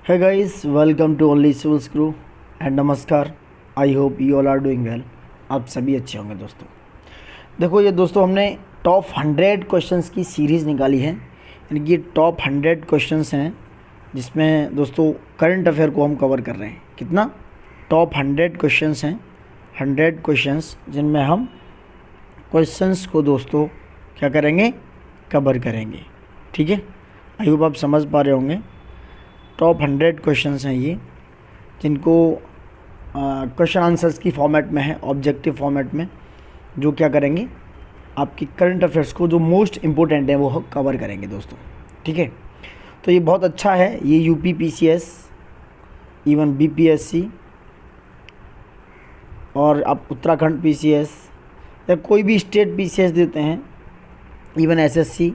Hey guys, welcome to Only Civils Crew and नमस्कार। I hope you all are doing well. आप सभी अच्छे होंगे दोस्तों। देखो ये दोस्तों हमने टॉप 100 क्वेश्चंस की सीरीज़ निकाली है, यानी कि टॉप 100 क्वेश्चंस हैं जिसमें दोस्तों करंट अफेयर को हम कवर कर रहे हैं। कितना? टॉप 100 क्वेश्चंस हैं, 100 क्वेश्चंस जिनमें हम क्वेश्चंस को दोस्तों क्या करेंगे, कवर करेंगे। ठीक है, आई होप आप समझ पा रहे होंगे। टॉप 100 क्वेश्चंस हैं ये, जिनको क्वेश्चन आंसर्स की फॉर्मेट में है, ऑब्जेक्टिव फॉर्मेट में, जो क्या करेंगे, आपकी करंट अफेयर्स को जो मोस्ट इम्पोर्टेंट है वो कवर करेंगे दोस्तों। ठीक है, तो ये बहुत अच्छा है। ये यूपी पीसीएस, इवन बीपीएससी और आप उत्तराखंड पीसीएस या कोई भी स्टेट पीसीएस देते हैं, इवन एसएससी,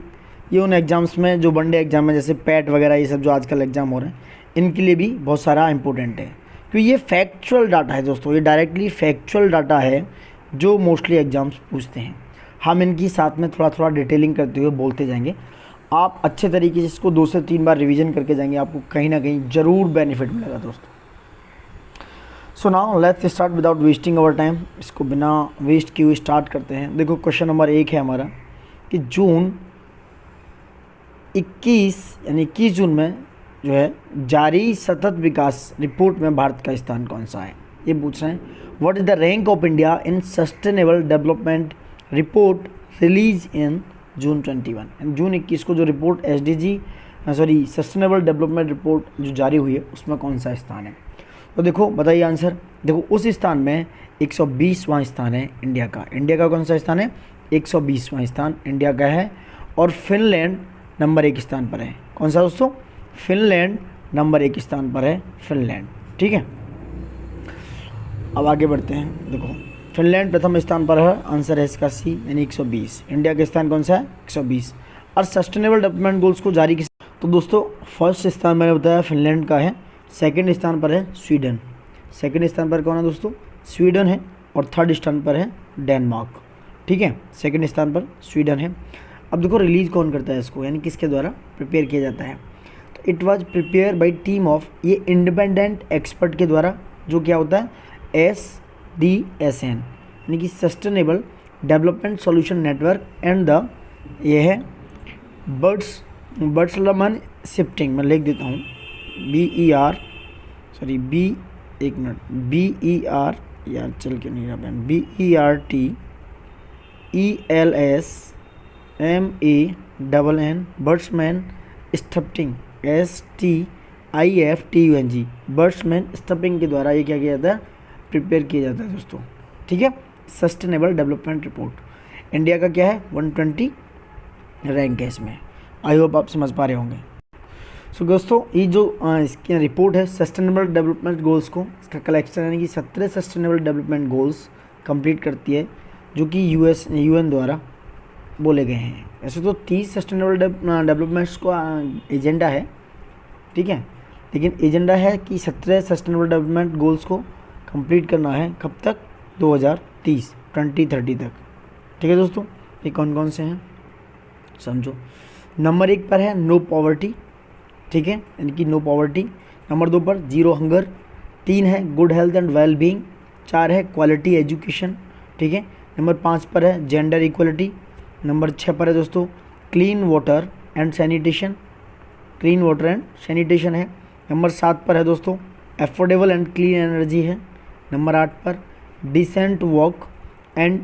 ये उन एग्ज़ाम्स में जो वनडे एग्ज़ाम है, जैसे पैट वगैरह, ये सब जो आजकल एग्ज़ाम हो रहे हैं, इनके लिए भी बहुत सारा इंपॉर्टेंट है, क्योंकि ये फैक्चुअल डाटा है दोस्तों। ये डायरेक्टली फैक्चुअल डाटा है जो मोस्टली एग्ज़ाम्स पूछते हैं। हम इनकी साथ में थोड़ा थोड़ा डिटेलिंग करते हुए बोलते जाएंगे। आप अच्छे तरीके से इसको 2 से 3 बार रिविज़न करके जाएंगे, आपको कहीं ना कहीं ज़रूर बेनिफिट मिलेगा दोस्तों। So now let's start without wasting our time. इसको बिना वेस्ट किए हुए स्टार्ट करते हैं। देखो क्वेश्चन नंबर 1 है हमारा कि जून 21 यानी 21 जून में जो है जारी सतत विकास रिपोर्ट में भारत का स्थान कौन सा है, ये पूछ रहे हैं। What is the rank of India in sustainable development report release in June 21। जून 21 को जो रिपोर्ट सस्टेनेबल डेवलपमेंट रिपोर्ट जो जारी हुई है, उसमें कौन सा स्थान है? तो देखो बताइए आंसर। देखो उस स्थान में 120वां स्थान है इंडिया का। इंडिया का कौन सा स्थान है? 120वां स्थान इंडिया का है। और फिनलैंड नंबर 1 स्थान पर है। कौन सा दोस्तों? फिनलैंड नंबर 1 स्थान पर है, फिनलैंड। ठीक है, अब आगे बढ़ते हैं। देखो फिनलैंड प्रथम स्थान पर है, आंसर है इसका सी, यानी 120। इंडिया का स्थान कौन सा है? 120। और सस्टेनेबल डेवलपमेंट गोल्स को जारी किस, तो दोस्तों फर्स्ट स्थान मैंने बताया फिनलैंड का है, सेकंड स्थान पर है स्वीडन। सेकंड स्थान पर कौन है दोस्तों? स्वीडन है। और थर्ड स्थान पर है डेनमार्क। ठीक है, सेकंड स्थान पर स्वीडन है। अब देखो रिलीज़ कौन करता है इसको, यानी किसके द्वारा प्रिपेयर किया जाता है? तो it was prepare by team of, ये इंडिपेंडेंट एक्सपर्ट के द्वारा, जो क्या होता है SDSN, यानी कि sustainable development solution network and the, ये है बर्ड्सलमन शिफ्टिंग। मैं लिख देता हूँ BER, यार चल के नहीं रहा बहन, BERTELSMANN बर्ड्समैन स्टफिंग STIFTUNG बर्ड्समैन स्टफिंग के द्वारा ये क्या किया जाता है? प्रिपेयर किया जाता है दोस्तों। ठीक है, सस्टेनेबल डेवलपमेंट रिपोर्ट इंडिया का क्या है? 120 रैंक है इसमें। आई होप आप समझ पा रहे होंगे। सो दोस्तों ये जो इसकी रिपोर्ट है सस्टेनेबल डेवलपमेंट गोल्स को, इसका कलेक्शन यानी कि 17 सस्टेनेबल डेवलपमेंट गोल्स कंप्लीट करती है, जो कि UN द्वारा बोले गए हैं। ऐसे तो 30 सस्टेनेबल डेवलपमेंट्स को एजेंडा है, ठीक है, लेकिन एजेंडा है कि 17 सस्टेनेबल डेवलपमेंट गोल्स को कंप्लीट करना है। कब तक? 2030 तक। ठीक है दोस्तों, ये कौन कौन से हैं समझो। नंबर 1 पर है नो पॉवर्टी, ठीक है, यानी कि नो पॉवर्टी। नंबर 2 पर जीरो हंगर। 3 है good health and well being. 4 है क्वालिटी एजुकेशन, ठीक है। नंबर 5 पर है जेंडर इक्वलिटी। नंबर 6 पर है दोस्तों clean water and sanitation, clean water and sanitation है। नंबर 7 पर है दोस्तों एफोर्डेबल एंड क्लीन एनर्जी है। नंबर 8 पर decent work and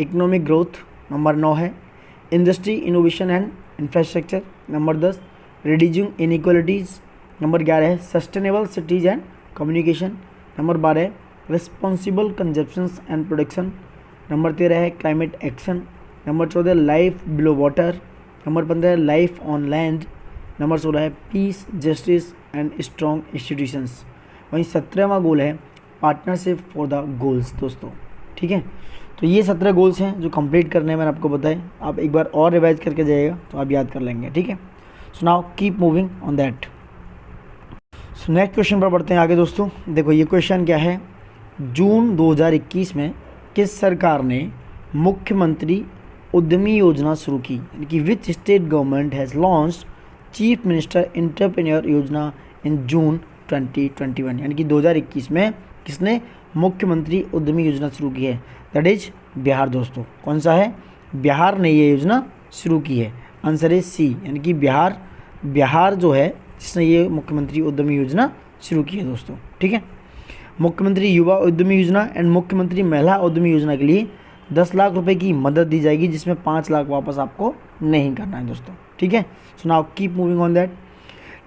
economic growth. Number 9 है industry innovation and infrastructure. Number 10 reducing inequalities. Number 11 है sustainable cities and communication. Number 12 है responsible consumption and production. Number 13 है climate action. Number 14 life below water. Number 15 है life on land. Number 16 है piece justice and strong institutions. वहीं 17वां गोल है partnership for the goals दोस्तों। ठीक है, तो ये 17 गोल्स हैं जो कंप्लीट करने हैं, मैंने आपको बताए। आप एक बार और रिवाइज करके जाइएगा तो आप याद कर लेंगे। ठीक है, so now keep moving on that. So next question पर बढ़ते हैं आगे दोस्तों। देखो ये क्वेश्चन क्या है, जून 2021 में किस सरकार ने मुख्यमंत्री उद्यमी योजना शुरू की, यानी कि विच state government has launched chief minister entrepreneur योजना इन जून 2021, यानी कि 2021 में किसने मुख्यमंत्री उद्यमी योजना शुरू की है? दैट इज बिहार दोस्तों। कौन सा है? बिहार ने ये योजना शुरू की है। आंसर इज सी, यानी कि बिहार जो है जिसने ये मुख्यमंत्री उद्यमी योजना शुरू की है दोस्तों। ठीक है, मुख्यमंत्री युवा उद्यमी योजना एंड मुख्यमंत्री महिला उद्यमी योजना के लिए 10 लाख रुपए की मदद दी जाएगी, जिसमें 5 लाख वापस आपको नहीं करना है दोस्तों। ठीक है, so now keep moving on that.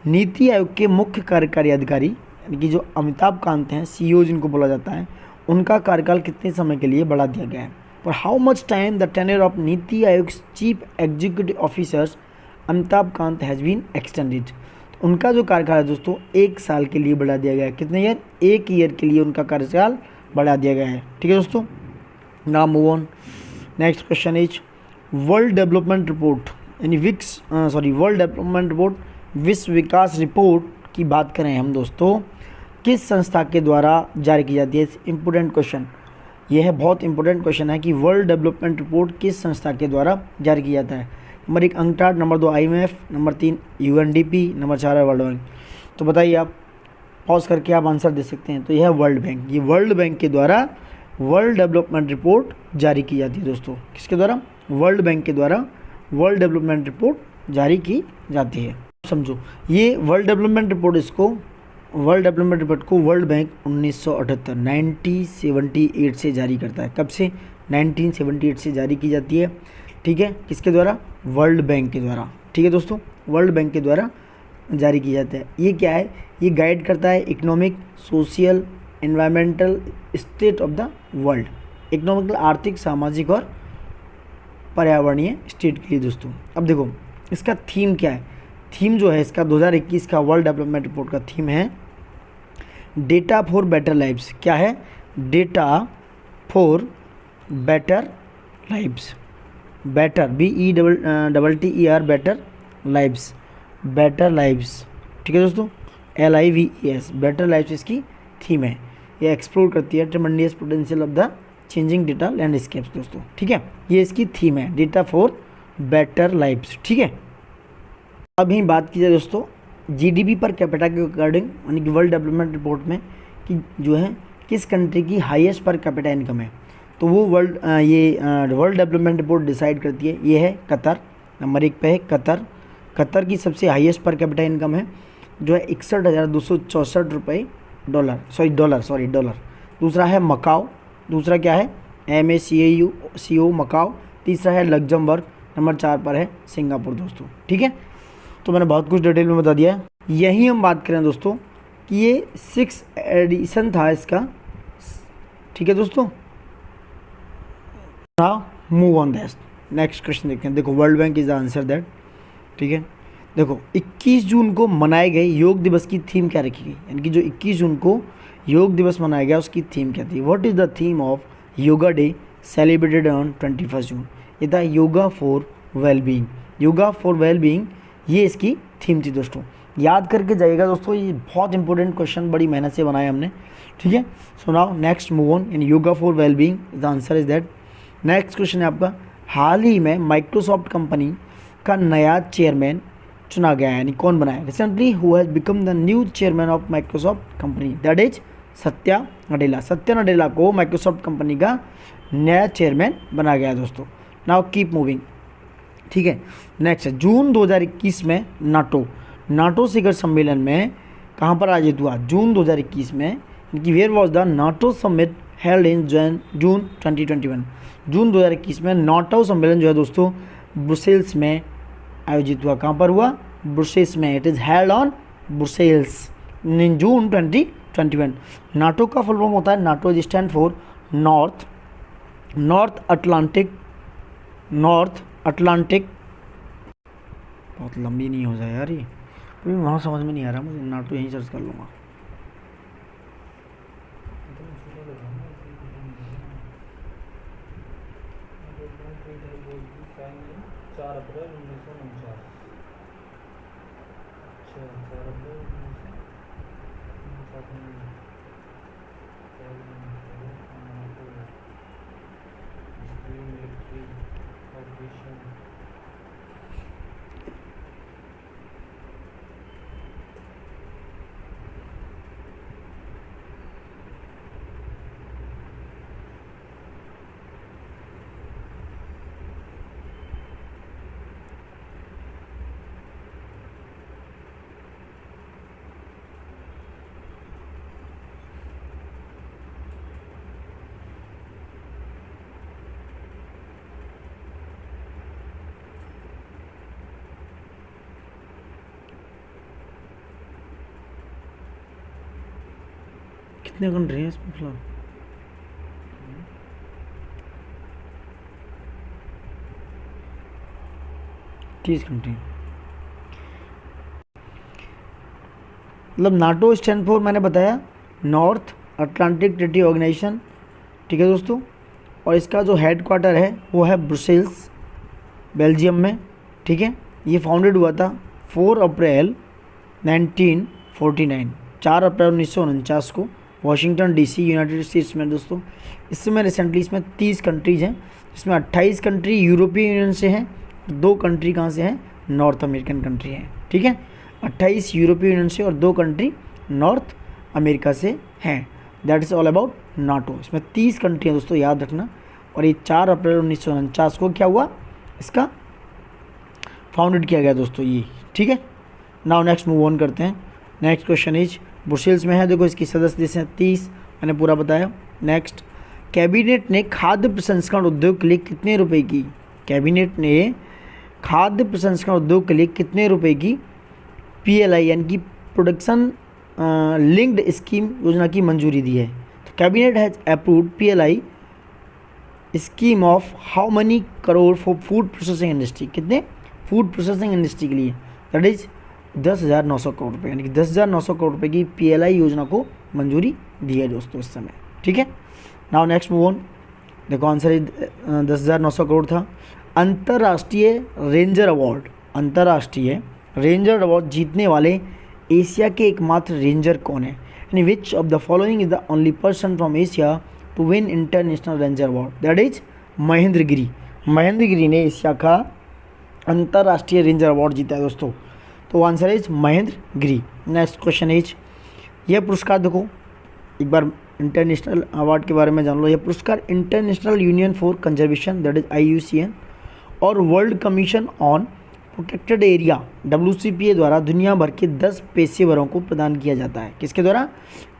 NITI Aayog के मुख्य कार्यकारी अधिकारी यानी कि जो अमिताभ कांत हैं, सीईओ जिनको बोला जाता है, उनका कार्यकाल कितने समय के लिए बढ़ा दिया गया है? For how much time the tenure of NITI Aayog chief executive officers Amitabh Kant has been extended. तो उनका जो कार्यकाल है दोस्तों 1 साल के लिए बढ़ा दिया गया है। कितने ईयर? 1 ईयर के लिए उनका कार्यकाल बढ़ा दिया गया है। ठीक है दोस्तों, now move on. Next question is world development report यानी वर्ल्ड डेवलपमेंट रिपोर्ट, विश्व विकास रिपोर्ट की बात करें हम दोस्तों, किस संस्था के द्वारा जारी की जाती है? इंपॉर्टेंट क्वेश्चन, यह है बहुत इंपॉर्टेंट क्वेश्चन है कि वर्ल्ड डेवलपमेंट रिपोर्ट किस संस्था के द्वारा जारी की जाता है? Number 1 UNCTAD, number 2 IMF, number 3 UNDP, number 4 है वर्ल्ड बैंक। तो बताइए, आप पॉज करके आप आंसर दे सकते हैं। तो यह है वर्ल्ड बैंक। ये वर्ल्ड बैंक के द्वारा वर्ल्ड डेवलपमेंट रिपोर्ट जारी की जाती है दोस्तों। किसके द्वारा? वर्ल्ड बैंक के द्वारा वर्ल्ड डेवलपमेंट रिपोर्ट जारी की जाती है। समझो, ये वर्ल्ड डेवलपमेंट रिपोर्ट को वर्ल्ड बैंक 1978 से जारी करता है। कब से? 1978 से जारी की जाती है। ठीक है, किसके द्वारा? वर्ल्ड बैंक के द्वारा। ठीक है दोस्तों, वर्ल्ड बैंक के द्वारा जारी की जाता है। ये क्या है? ये गाइड करता है economic, social, environmental state of the world. Economical, आर्थिक, सामाजिक और पर्यावरणीय स्टेट के लिए दोस्तों। अब देखो इसका थीम क्या है? थीम जो है इसका 2021 का वर्ल्ड डेवलपमेंट रिपोर्ट का थीम है डेटा फॉर बेटर लाइव्स। क्या है? Data for better lives. Better, BETTER, better lives, better lives. ठीक है दोस्तों, LIVES, बेटर लाइव्स इसकी थीम है। ये एक्सप्लोर करती है tremendous potential of the changing data landscapes दोस्तों। ठीक है, ये इसकी थीम है, डेटा फॉर बेटर लाइव्स। ठीक है, अभी बात की जाए दोस्तों GDP पर कैपिटा के अकॉर्डिंग, यानी कि वर्ल्ड डेवलपमेंट रिपोर्ट में कि जो है किस कंट्री की हाईएस्ट पर कैपिटा इनकम है, तो वो वर्ल्ड डेवलपमेंट रिपोर्ट डिसाइड करती है। ये है कतर, नंबर 1 पे है कतर। कतर की सबसे हाईएस्ट पर कैपिटा इनकम है जो है 61,264 रुपये डॉलर। दूसरा है मकाओ, दूसरा क्या है? MACAO Macao. तीसरा है लग्जमबर्ग, नंबर 4 पर है सिंगापुर दोस्तों। ठीक है, तो मैंने बहुत कुछ डिटेल में बता दिया है। यही हम बात करें दोस्तों कि ये 6th एडिशन था इसका। ठीक है दोस्तों, now move on that. Next question देखते हैं। देखो, world bank is the answer that. ठीक है, देखो 21 जून को मनाए गए योग दिवस की थीम क्या रखी गई? यानी कि जो 21 जून को योग दिवस मनाया गया उसकी थीम क्या थी? What is the theme of yoga day celebrated on 21 जून? ये था yoga for wellbeing. Yoga for wellbeing ये इसकी थीम थी दोस्तों। याद करके जाइएगा दोस्तों, ये बहुत इंपॉर्टेंट क्वेश्चन, बड़ी मेहनत से बनाया हमने। ठीक है, so now next move on. In yoga for wellbeing the answer is that. Next question है आपका, हाल ही में माइक्रोसॉफ्ट कंपनी का नया चेयरमैन चुना गया है, यानी कौन बना है? Recently who has become the new chairman of Microsoft company? That is Satya Nadella. Satya Nadella को माइक्रोसॉफ्ट कंपनी का नया चेयरमैन बनाया गया है दोस्तों। Now keep moving. ठीक है, नेक्स्ट है जून 2021 में नाटो शिखर सम्मेलन में कहाँ पर आयोजित हुआ? जून 2021 में, कि where was the NATO summit held in June 2021। जून 2021 में नाटो सम्मेलन जो है दोस्तों ब्रुसेल्स में आयोजित हुआ। कहाँ पर हुआ? ब्रुसेल्स में। It is held on Brussels in June 2021। NATO का फुल फॉर्म होता है, NATO is stand for north Atlantic. बहुत लंबी नहीं हो जाए यार, ये वहाँ समझ में नहीं आ रहा मुझे। नाटो यहीं सर्च कर लूँगा। कितने कंट्री हैं इसमें फिलहाल? 30 कंट्री। मतलब नाटो स्टैंड फॉर मैंने बताया नॉर्थ अटलांटिक ट्रीटी ऑर्गेनाइजेशन, ठीक है दोस्तों। और इसका जो हेड क्वार्टर है वो है ब्रुसेल्स, बेल्जियम में, ठीक है। ये फाउंडेड हुआ था 4 अप्रैल 1949, 4 अप्रैल 1949 को वाशिंगटन डीसी, यूनाइटेड स्टेट्स में दोस्तों। इसमें रिसेंटली इसमें 30 कंट्रीज़ हैं, जिसमें 28 कंट्री यूरोपियन यूनियन से हैं, 2 कंट्री कहाँ से हैं? नॉर्थ अमेरिकन कंट्री हैं, ठीक है। 28 यूरोपियन यूनियन से और 2 कंट्री नॉर्थ अमेरिका से हैं। That is all about NATO. इसमें 30 कंट्री हैं दोस्तों, याद रखना। और ये 4 अप्रैल 1949 को क्या हुआ? इसका फाउंडेड किया गया दोस्तों ये, ठीक है। नाउ नेक्स्ट मूव ऑन करते हैं। नेक्स्ट क्वेश्चन इज ब्रुसेल्स में है, देखो इसकी सदस्य देश हैं 30, मैंने पूरा बताया। नेक्स्ट, कैबिनेट ने खाद्य प्रसंस्करण उद्योग के लिए कितने रुपए की, कैबिनेट ने खाद्य प्रसंस्करण उद्योग के लिए कितने रुपए की PLI यानी कि प्रोडक्शन लिंक्ड स्कीम योजना की मंजूरी दी है? तो cabinet has approved PLI scheme of how many crore for food processing industry, कितने? फूड प्रोसेसिंग इंडस्ट्री के लिए, दैट इज 10,900 करोड़ रुपये, यानी कि 10,900 करोड़ रुपये की PLI योजना को मंजूरी दी है दोस्तों इस समय, ठीक है। नाउ नेक्स्ट मूव ऑन, देखो आंसर 10,900 करोड़ था। अंतर्राष्ट्रीय रेंजर अवार्ड, अंतर्राष्ट्रीय रेंजर अवार्ड जीतने वाले एशिया के एकमात्र रेंजर कौन है? यानी which of the following is the only person from Asia to win international ranger award? That is Mahendra Giri. Mahendra Giri ने एशिया का अंतर्राष्ट्रीय रेंजर अवार्ड जीता है दोस्तों, तो answer is Mahendra Giri. Next question is, यह पुरस्कार देखो एक बार इंटरनेशनल अवार्ड के बारे में जान लो। यह पुरस्कार international union for conservation that is IUCN और world commission on protected area WCPA द्वारा दुनिया भर के 10 पेशेवरों को प्रदान किया जाता है। किसके द्वारा?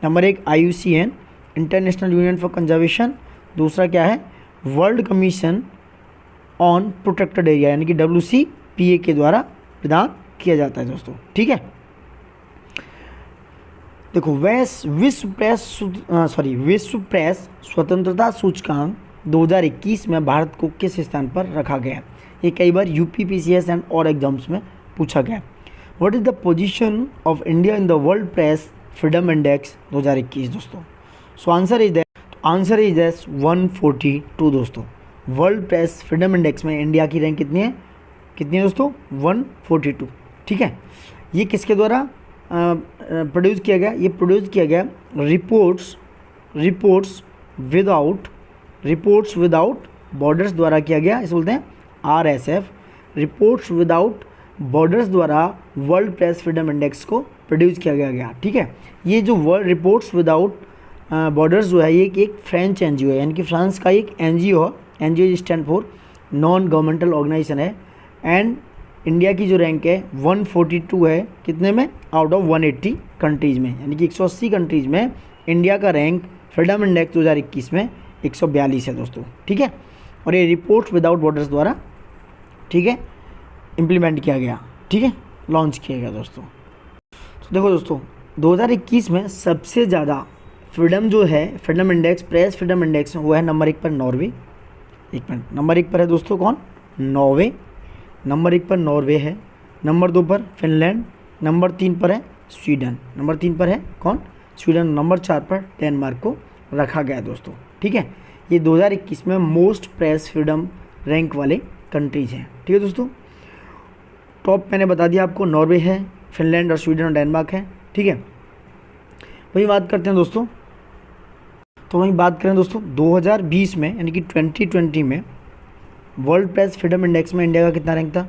Number 1 IUCN international union for conservation, दूसरा क्या है? World commission on protected area यानी कि WCPA के द्वारा प्रदान किया जाता है दोस्तों, ठीक है। देखो विश्व प्रेस स्वतंत्रता सूचकांक 2021 में भारत को किस स्थान पर रखा गया है? ये कई बार UPPCS एंड और एग्जाम्स में पूछा गया। What is the position of India in the world press freedom index 2021 दोस्तों? सो आंसर इज दैट 142 दोस्तों। वर्ल्ड प्रेस फ्रीडम इंडेक्स में इंडिया की रैंक कितनी है दोस्तों? 142, ठीक है। ये किसके द्वारा प्रोड्यूस किया गया? ये प्रोड्यूस किया गया रिपोर्ट्स विदाउट बॉर्डर्स द्वारा किया गया। इसे बोलते हैं RSF, रिपोर्ट्स विदाउट बॉर्डर्स द्वारा वर्ल्ड प्रेस फ्रीडम इंडेक्स को प्रोड्यूस किया गया, ठीक है। ये जो वर्ल्ड रिपोर्ट्स विदाउट बॉर्डर्स जो है ये एक फ्रेंच NGO है, यानी कि फ्रांस का एक NGO है। NGO stand for non governmental organisation है। एंड इंडिया की जो रैंक है 142 है, कितने में? आउट ऑफ 180 कंट्रीज़ में, यानी कि 180 कंट्रीज़ में इंडिया का रैंक फ्रीडम इंडेक्स 2021 में 142 है दोस्तों, ठीक है। और ये रिपोर्ट्स विदाउट बॉर्डर्स द्वारा, ठीक है, इम्प्लीमेंट किया गया, ठीक है, लॉन्च किया गया दोस्तों। तो देखो दोस्तों 2021 में सबसे ज़्यादा फ्रीडम जो है freedom index, press freedom index वो है नंबर 1 पर नॉर्वे। एक मिनट, नंबर 1 पर है दोस्तों कौन? नॉर्वे। नंबर 1 पर नॉर्वे है, नंबर 2 पर फिनलैंड, नंबर 3 पर है स्वीडन, नंबर 3 पर है कौन? स्वीडन। नंबर 4 पर डेनमार्क को रखा गया दोस्तों, ठीक है। ये 2021 में मोस्ट प्रेस फ्रीडम रैंक वाले कंट्रीज हैं, ठीक है दोस्तों। टॉप मैंने बता दिया आपको, नॉर्वे है, फिनलैंड और स्वीडन और डेनमार्क है, ठीक है। वही बात करते हैं दोस्तों, तो वहीं बात करें दोस्तों 2020 में यानी कि 2020 में वर्ल्ड प्रेस फ्रीडम इंडेक्स में इंडिया का कितना रैंक था?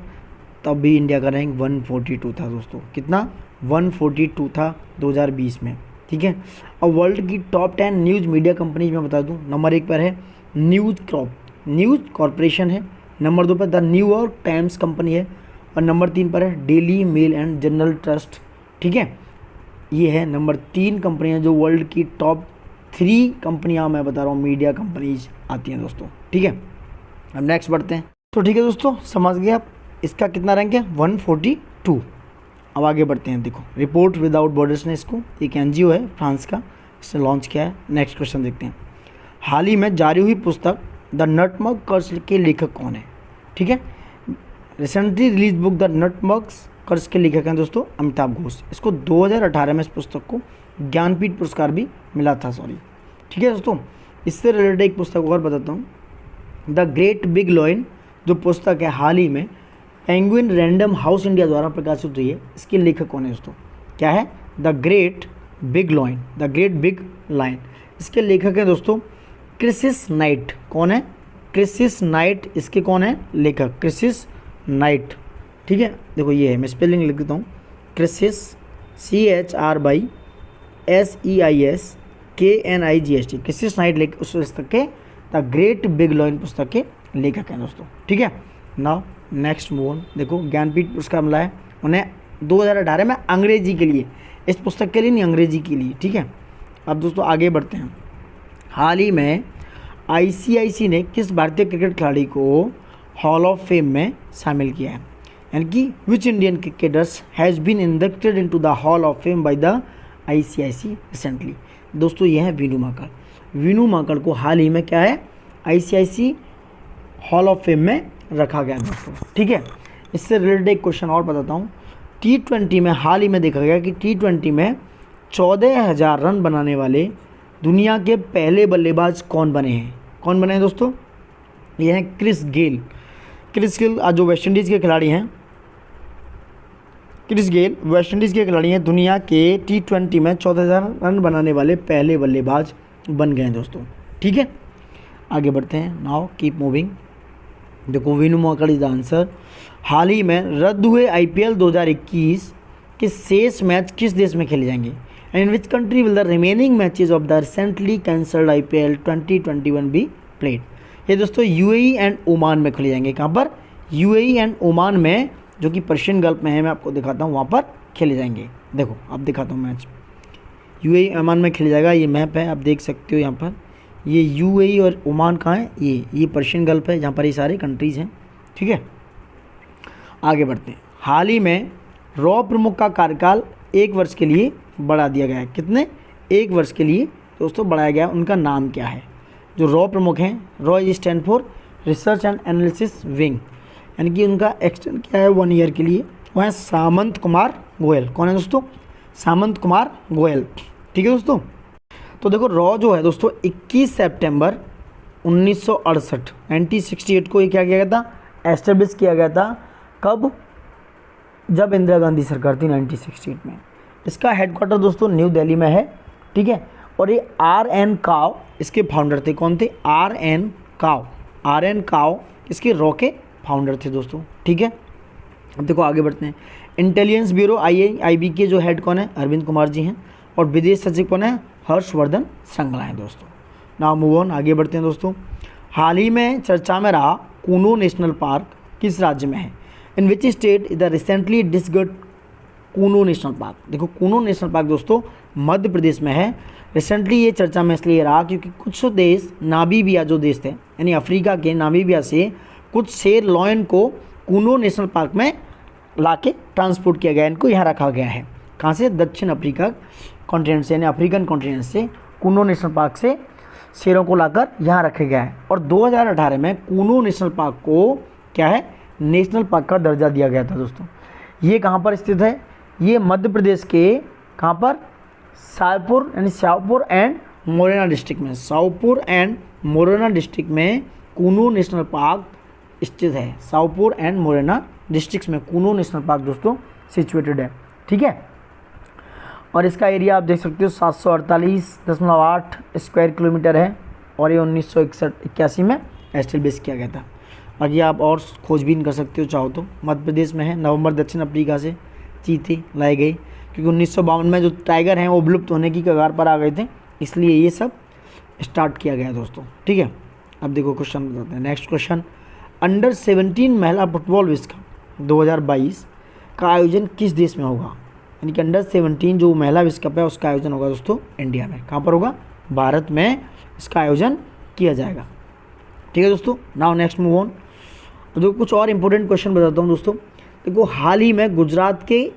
तब भी इंडिया का रैंक 142 था दोस्तों। कितना? 142 था 2020 में, ठीक है। और वर्ल्ड की टॉप 10 न्यूज़ मीडिया कंपनीज में बता दूं, नंबर 1 पर है न्यूज़ कॉर्पोरेशन है, नंबर 2 पर द न्यूयॉर्क टाइम्स कंपनी है और नंबर 3 पर है daily male and general trust, ठीक है। ये है नंबर 3 कंपनियां जो वर्ल्ड की टॉप 3 कंपनियां मैं बता रहा हूँ मीडिया कंपनीज आती हैं दोस्तों, ठीक है। अब नेक्स्ट बढ़ते हैं। तो ठीक है दोस्तों, समझ गए आप इसका कितना रैंक है? 142। अब आगे बढ़ते हैं। देखो रिपोर्ट विदाउट बॉर्डर्स ने इसको, एक NGO है फ्रांस का, इसने लॉन्च किया है। नेक्स्ट क्वेश्चन देखते हैं। हाल ही में जारी हुई पुस्तक द नटमग कर्स के लेखक कौन है? ठीक है, recently release book the nutmeg curse के लेखक हैं दोस्तों अमिताभ घोष। इसको 2018 में इस पुस्तक को ज्ञानपीठ पुरस्कार भी मिला था, सॉरी। ठीक है दोस्तों, इससे रिलेटेड एक पुस्तक और बताता हूँ, द ग्रेट बिग लॉयन, जो पुस्तक है हाल ही में पेंगुइन रैंडम हाउस इंडिया द्वारा प्रकाशित हुई है। इसके लेखक कौन है दोस्तों? क्या है? The great big lion, the great big lion. इसके लेखक हैं दोस्तों क्रिसिस नाइट। कौन है? क्रिसिस नाइट इसके कौन है? लेखक क्रिसिस नाइट। ठीक है, देखो ये है, मैं स्पेलिंग लिख देता हूँ, क्रिसिस CHRISEISKNIGHT, क्रिसिस नाइट उस पुस्तक के द ग्रेट बिग लॉयन पुस्तक के लेखक हैं दोस्तों। ठीक है, नाउ नेक्स्ट मूव ऑन। देखो ज्ञानपीठ पुरस्कार मिला है उन्हें 2018 में अंग्रेजी के लिए, इस पुस्तक के लिए नहीं, अंग्रेजी के लिए। ठीक है, अब दोस्तों आगे बढ़ते हैं। हाल ही में ICIC ने किस भारतीय क्रिकेट खिलाड़ी को हॉल ऑफ फेम में शामिल किया है? यानी कि which Indian cricketers has been inducted into the hall of fame by the ICIC recently? दोस्तों ये है वीनू माकड़। वीनू माकड़ को हाल ही में क्या है? ICIC हॉल ऑफ फेम में रखा गया दोस्तों। ठीक है, इससे रिलेटेड एक क्वेश्चन और बताता हूँ। T20 में हाल ही में देखा गया कि T20 में 14,000 रन बनाने वाले दुनिया के पहले बल्लेबाज कौन बने हैं? कौन बने हैं दोस्तों? ये हैं क्रिस गेल। क्रिस गेल जो वेस्ट इंडीज़ के खिलाड़ी हैं, क्रिस गेल वेस्ट इंडीज़ के खिलाड़ी हैं, दुनिया के T20 में 14,000 रन बनाने वाले पहले बल्लेबाज बन गए हैं दोस्तों। ठीक है, आगे बढ़ते हैं। Now keep moving. देखो वीनू माकड़ इज द आंसर। हाल ही में रद्द हुए IPL 2021 के शेष मैच किस देश में खेले जाएंगे? And in which country will the remaining matches of the recently cancelled IPL 2021 be played? ये दोस्तों UAE एंड ओमान में खेले जाएंगे। कहाँ पर? UAE एंड ओमान में, जो कि पर्शियन गल्फ में है, मैं आपको दिखाता हूँ, वहाँ पर खेले जाएंगे। देखो अब दिखाता हूँ मैच, UAE ओमान में खेले जाएगा। ये मैप है, आप देख सकते हो यहाँ पर। ये UAE और ओमान कहाँ है? ये पर्शियन गल्फ है, जहाँ पर ये सारे कंट्रीज़ हैं। ठीक है, आगे बढ़ते हैं। हाल ही में रॉ प्रमुख का कार्यकाल 1 वर्ष के लिए बढ़ा दिया गया है। कितने? 1 वर्ष के लिए दोस्तों बढ़ाया गया। उनका नाम क्या है? जो रॉ प्रमुख हैं, raw is stand for research and analysis wing, यानी कि उनका एक्सटेंड क्या है 1 ईयर के लिए। वह है सामंत कुमार गोयल। कौन है दोस्तों? सामंत कुमार गोयल। ठीक है दोस्तों, तो देखो रॉ जो है दोस्तों 21 सितंबर 1968 1968 को ये क्या किया गया था? एस्टेब्लिश किया गया था। कब? जब इंदिरा गांधी सरकार थी 1968 में। इसका हेडक्वार्टर दोस्तों न्यू दिल्ली में है। ठीक है, और ये RN काव इसके फाउंडर थे। कौन थे? RN काव इसके रॉ के फाउंडर थे दोस्तों। ठीक है, अब देखो आगे बढ़ते हैं। इंटेलिजेंस ब्यूरो IB के जो हेड कौन है? अरविंद कुमार जी हैं। और विदेश सचिव कौन है? हर्षवर्धन श्रृंगला हैं दोस्तों। नाउ मूव ऑन, आगे बढ़ते हैं दोस्तों। हाल ही में चर्चा में रहा कूनो नेशनल पार्क किस राज्य में है? In which state is the recently discovered Kuno national park? देखो कूनो नेशनल पार्क दोस्तों मध्य प्रदेश में है। रिसेंटली ये चर्चा में इसलिए रहा क्योंकि कुछ देश, नामीबिया जो देश थे, यानी अफ्रीका के नामीबिया से कुछ शेर लॉयन को कूनो नेशनल पार्क में लाके ट्रांसपोर्ट किया गया, इनको यहाँ रखा गया है। कहाँ से? दक्षिण अफ्रीका कॉन्टिनेंट से, यानी अफ्रीकन कॉन्टिनेंट से कूनो नेशनल पार्क से शेरों को लाकर यहाँ रखा गया है। और 2018 में कूनो नेशनल पार्क को क्या है? नेशनल पार्क का दर्जा दिया गया था दोस्तों। ये कहाँ पर स्थित है? ये मध्य प्रदेश के कहाँ पर? शाहपुर, यानी शाहपुर एंड मोरेना डिस्ट्रिक्ट में, शाहपुर एंड मोरेना डिस्ट्रिक्ट में कूनो नेशनल पार्क स्थित है। शाहपुर एंड मोरेना डिस्ट्रिक्ट में कूनो नेशनल पार्क दोस्तों सिचुएटेड है। ठीक है, और इसका एरिया आप देख सकते हो 748.8 स्क्वायर किलोमीटर है। और ये 1981 में एस्टेब्लिश किया गया था। बाकी आप और खोजबीन कर सकते हो चाहो तो। मध्य प्रदेश में है। नवंबर दक्षिण अफ्रीका से चीते लाई गई, क्योंकि 1952 में जो टाइगर हैं वो विलुप्त होने की कगार पर आ गए थे, इसलिए ये सब स्टार्ट किया गया दोस्तों। ठीक है, अब देखो क्वेश्चन बताते हैं। नेक्स्ट क्वेश्चन, अंडर 17 महिला फुटबॉल विश्व कप 2022 का आयोजन किस देश में होगा? यानी कि अंडर 17 जो महिला विश्व कप है उसका आयोजन होगा दोस्तों इंडिया में। कहाँ पर होगा? भारत में इसका आयोजन किया जाएगा। ठीक है दोस्तों, नाउ नेक्स्ट मूव ऑन। तो कुछ और इंपॉर्टेंट क्वेश्चन बताता हूँ दोस्तों। देखो हाल ही में गुजरात के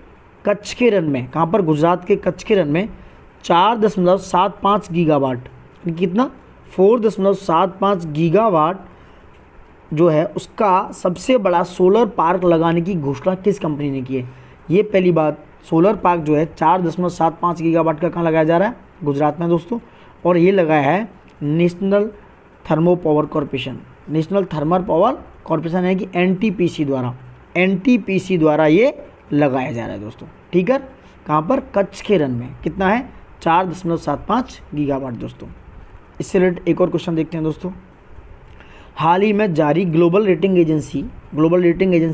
कच्छ के रण में, कहाँ पर? गुजरात के कच्छ के रण में 4.75 गीगावाट, कितना 4.75 गीगावाट जो है उसका सबसे बड़ा सोलर पार्क लगाने की घोषणा किस कंपनी ने की है। ये पहली बात, सोलर पार्क जो है 4.75 गीगावाट का कहाँ लगाया जा रहा है, गुजरात में दोस्तों, और ये लगाया है national thermo power corporation, national thermal power corporation है कि एनटीपीसी द्वारा ये लगाया जा रहा है दोस्तों, ठीक है। कहाँ पर, कच्छ के रन में, कितना है 4.75 गीगावाट दोस्तों। इससे रिलेटेड एक और क्वेश्चन देखते हैं दोस्तों। हाल ही में जारी ग्लोबल रेटिंग एजेंसी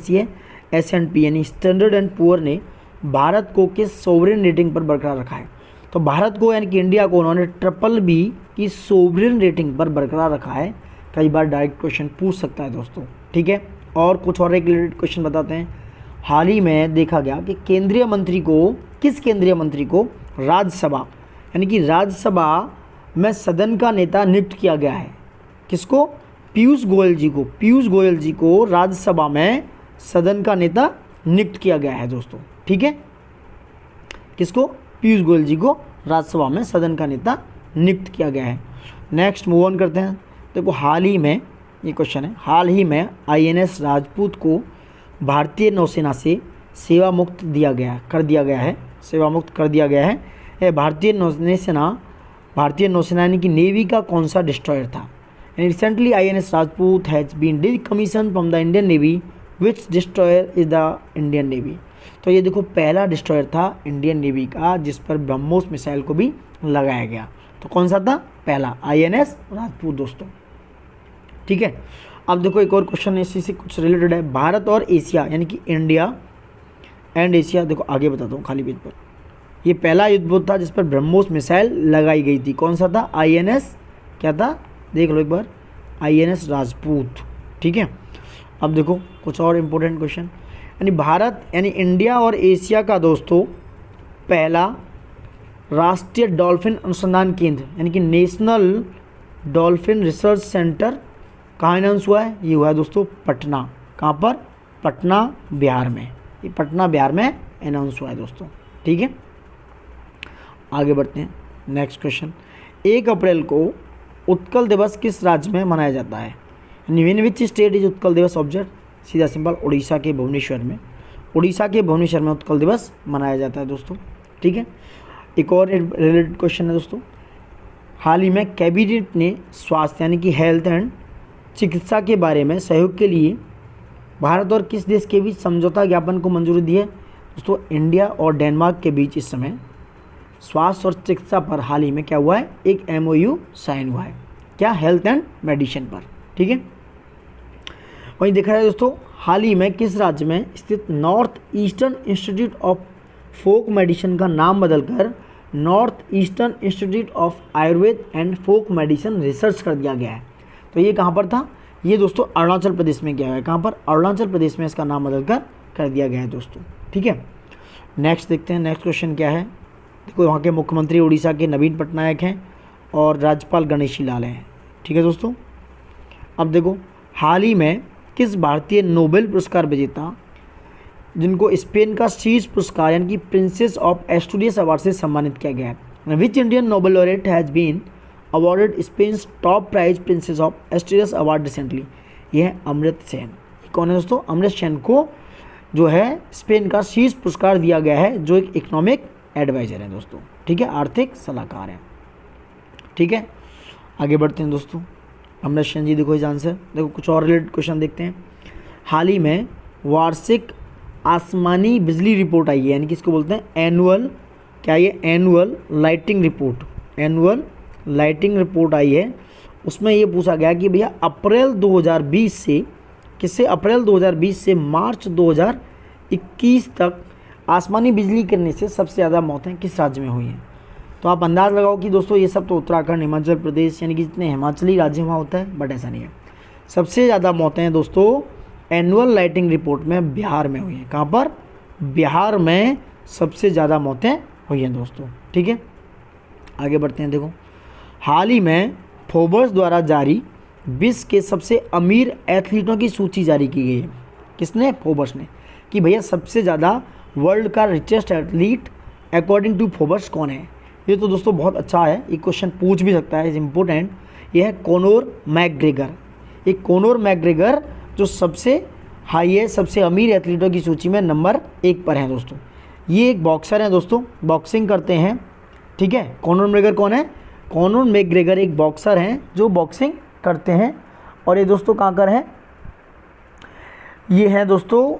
है S&P यानी स्टैंडर्ड एंड पुअर ने भारत को किस सोवरेन रेटिंग पर बरकरार रखा है। तो भारत को यानी कि इंडिया को उन्होंने BBB की सोवरेन रेटिंग पर बरकरार रखा है। कई बार डायरेक्ट क्वेश्चन पूछ सकता है दोस्तों, ठीक है। और कुछ और एक रिलेटेड क्वेश्चन बताते हैं। हाल ही में देखा गया कि किस केंद्रीय मंत्री को राज्यसभा यानी कि राज्यसभा में सदन का नेता नियुक्त किया गया है। किसको, पीयूष गोयल जी को राज्यसभा में सदन का नेता नियुक्त किया गया है दोस्तों, ठीक है। किसको, पीयूष गोयल जी को राज्यसभा में सदन का नेता नियुक्त किया गया है। नेक्स्ट मूव ऑन करते हैं। देखो हाल ही में, ये क्वेश्चन है, हाल ही में INS राजपूत को भारतीय नौसेना से सेवा मुक्त कर दिया गया है। भारतीय नौसेना यानी कि नेवी का कौन सा डिस्ट्रॉयर था। Recently INS Rajput has been decommission from the Indian navy, which destroyer is the Indian navy. तो ये देखो पहला डिस्ट्रॉयर था इंडियन नेवी का जिस पर ब्रह्मोस मिसाइल को भी लगाया गया। तो कौन सा था, पहला INS राजपूत दोस्तों, ठीक है। अब देखो एक और क्वेश्चन इसी से कुछ रिलेटेड है। भारत और एशिया यानी कि इंडिया एंड एशिया, देखो आगे बताता हूँ खाली पेज पर। ये पहला युद्धपोत था जिस पर ब्रह्मोस मिसाइल लगाई गई थी। कौन सा था, INS क्या था, देख लो एक बार, INS राजपूत, ठीक है। अब देखो कुछ और इम्पोर्टेंट क्वेश्चन, यानी भारत यानी इंडिया और एशिया का दोस्तों पहला राष्ट्रीय डॉल्फिन अनुसंधान केंद्र यानी कि नेशनल डॉल्फिन रिसर्च सेंटर कहाँ अनाउंस हुआ है, ये हुआ है दोस्तों पटना। कहाँ पर, पटना बिहार में, ये पटना बिहार में अनाउंस हुआ है दोस्तों, ठीक है। आगे बढ़ते हैं। नेक्स्ट क्वेश्चन, 1 अप्रैल को उत्कल दिवस किस राज्य में मनाया जाता है। In which state is Utkal दिवस ऑब्जर्व, सीधा सिंपल उड़ीसा के भुवनेश्वर में उत्कल दिवस मनाया जाता है दोस्तों, ठीक है। एक और रिलेटेड क्वेश्चन है दोस्तों। हाल ही में कैबिनेट ने स्वास्थ्य यानी कि हेल्थ एंड चिकित्सा के बारे में सहयोग के लिए भारत और किस देश के बीच समझौता ज्ञापन को मंजूरी दी है। दोस्तों इंडिया और डेनमार्क के बीच इस समय स्वास्थ्य और चिकित्सा पर हाल ही में क्या हुआ है, एक MOU साइन हुआ है, क्या, हेल्थ एंड मेडिसिन पर, ठीक है। वहीं देखा जाए दोस्तों, हाल ही में किस राज्य में स्थित north eastern institute of folk medicine का नाम बदलकर north eastern institute of Ayurveda and folk medicine research कर दिया गया है। तो ये कहाँ पर था, ये दोस्तों अरुणाचल प्रदेश में क्या है, कहाँ पर, अरुणाचल प्रदेश में इसका नाम बदलकर कर दिया गया है दोस्तों, ठीक है। नेक्स्ट देखते हैं, नेक्स्ट क्वेश्चन क्या है। देखो वहाँ के मुख्यमंत्री उड़ीसा के नवीन पटनायक हैं और राज्यपाल गणेशी लाल हैं, ठीक है दोस्तों। अब देखो हाल ही में किस भारतीय नोबेल पुरस्कार विजेता जिनको स्पेन का शीर्ष पुरस्कार यानी कि प्रिंसेस ऑफ एस्टूरियस अवार्ड से सम्मानित किया गया है, which Indian Nobel laureate has been awarded Spain's top prize Princess of Asturias award recently. यह है अमृत सेन। कौन है दोस्तों, अमृत सेन को जो है स्पेन का शीर्ष पुरस्कार दिया गया है, जो एक इकोनॉमिक एडवाइजर हैं दोस्तों, ठीक है, आर्थिक सलाहकार हैं, ठीक है। आगे बढ़ते हैं दोस्तों। अमृत सेन जी देखो इस आंसर। देखो कुछ और रिलेटेड क्वेश्चन देखते हैं। हाल ही में वार्षिक आसमानी बिजली रिपोर्ट आई है, यानी कि इसको बोलते हैं एनुअल, क्या ये एनुअल लाइटिंग रिपोर्ट आई है। उसमें ये पूछा गया कि भैया अप्रैल 2020 से किससे, अप्रैल 2020 से मार्च 2021 तक आसमानी बिजली गिरने से सबसे ज़्यादा मौतें किस राज्य में हुई हैं। तो आप अंदाज़ लगाओ कि दोस्तों ये सब तो उत्तराखंड, हिमाचल प्रदेश यानी कि जितने हिमाचली राज्य वहाँ होता है, बट ऐसा नहीं है। सबसे ज़्यादा मौतें दोस्तों एनुअल लाइटिंग रिपोर्ट में बिहार में हुई हैं। कहाँ पर, बिहार में सबसे ज़्यादा मौतें हुई हैं दोस्तों, ठीक है। आगे बढ़ते हैं। देखो हाल ही में फोर्ब्स द्वारा जारी विश्व के सबसे अमीर एथलीटों की सूची जारी की गई है। किसने, फोर्ब्स ने, कि भैया सबसे ज़्यादा वर्ल्ड का richest athlete according to Forbes कौन है। ये तो दोस्तों बहुत अच्छा है, ये क्वेश्चन पूछ भी सकता है, इज इम्पोर्टेंट। ये है कोनोर मैकग्रेगर। ये कोनोर मैकग्रेगर जो सबसे हाई है, सबसे अमीर एथलीटों की सूची में नंबर 1 पर हैं दोस्तों। ये एक बॉक्सर हैं दोस्तों, बॉक्सिंग करते हैं, ठीक है। कॉनर मैकग्रेगर कौन है? कॉनर मैकग्रेगर एक बॉक्सर हैं जो बॉक्सिंग करते हैं, और ये दोस्तों कहाँ कर हैं? ये हैं दोस्तों,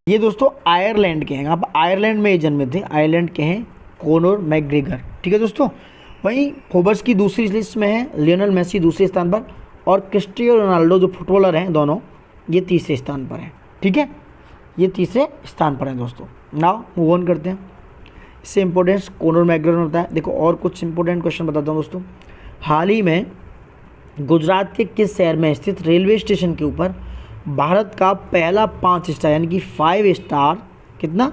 ये दोस्तों आयरलैंड के हैं। आप आयरलैंड में ये जन्मे थे, आयरलैंड के हैं कॉनर मैकग्रेगर, ठीक है दोस्तों। वहीं फोर्ब्स की दूसरी लिस्ट में है लियोनेल मेसी दूसरे स्थान पर, और क्रिस्टियानो रोनाल्डो जो फुटबॉलर हैं दोनों, ये तीसरे स्थान पर हैं, ठीक है। ये तीसरे स्थान पर हैं दोस्तों। नाउ मूव ऑन करते हैं। इससे इंपॉर्टेंस कॉनर मैकग्रेगर होता है। देखो और कुछ इंपॉर्टेंट क्वेश्चन बताता हूँ दोस्तों। हाल ही में गुजरात के किस शहर में स्थित रेलवे स्टेशन के ऊपर भारत का पहला 5 स्टार यानी कि 5 स्टार, कितना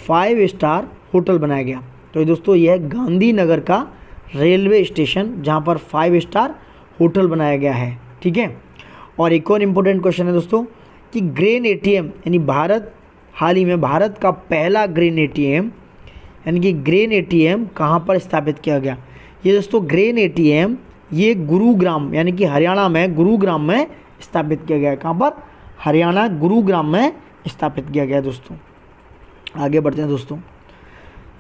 5 स्टार होटल बनाया गया? तो ये दोस्तों यह है गांधीनगर का रेलवे स्टेशन जहाँ पर 5 स्टार होटल बनाया गया है, ठीक है। और एक और इम्पोर्टेंट क्वेश्चन है दोस्तों कि ग्रेन एटीएम यानी भारत, हाल ही में भारत का पहला ग्रेन एटीएम यानी कि ग्रेन एटीएम कहाँ पर स्थापित किया गया? ये दोस्तों ग्रेन एटीएम ये गुरुग्राम यानी कि हरियाणा में गुरुग्राम में स्थापित किया गया है। कहाँ पर? हरियाणा गुरुग्राम में स्थापित किया गया है दोस्तों। आगे बढ़ते हैं दोस्तों।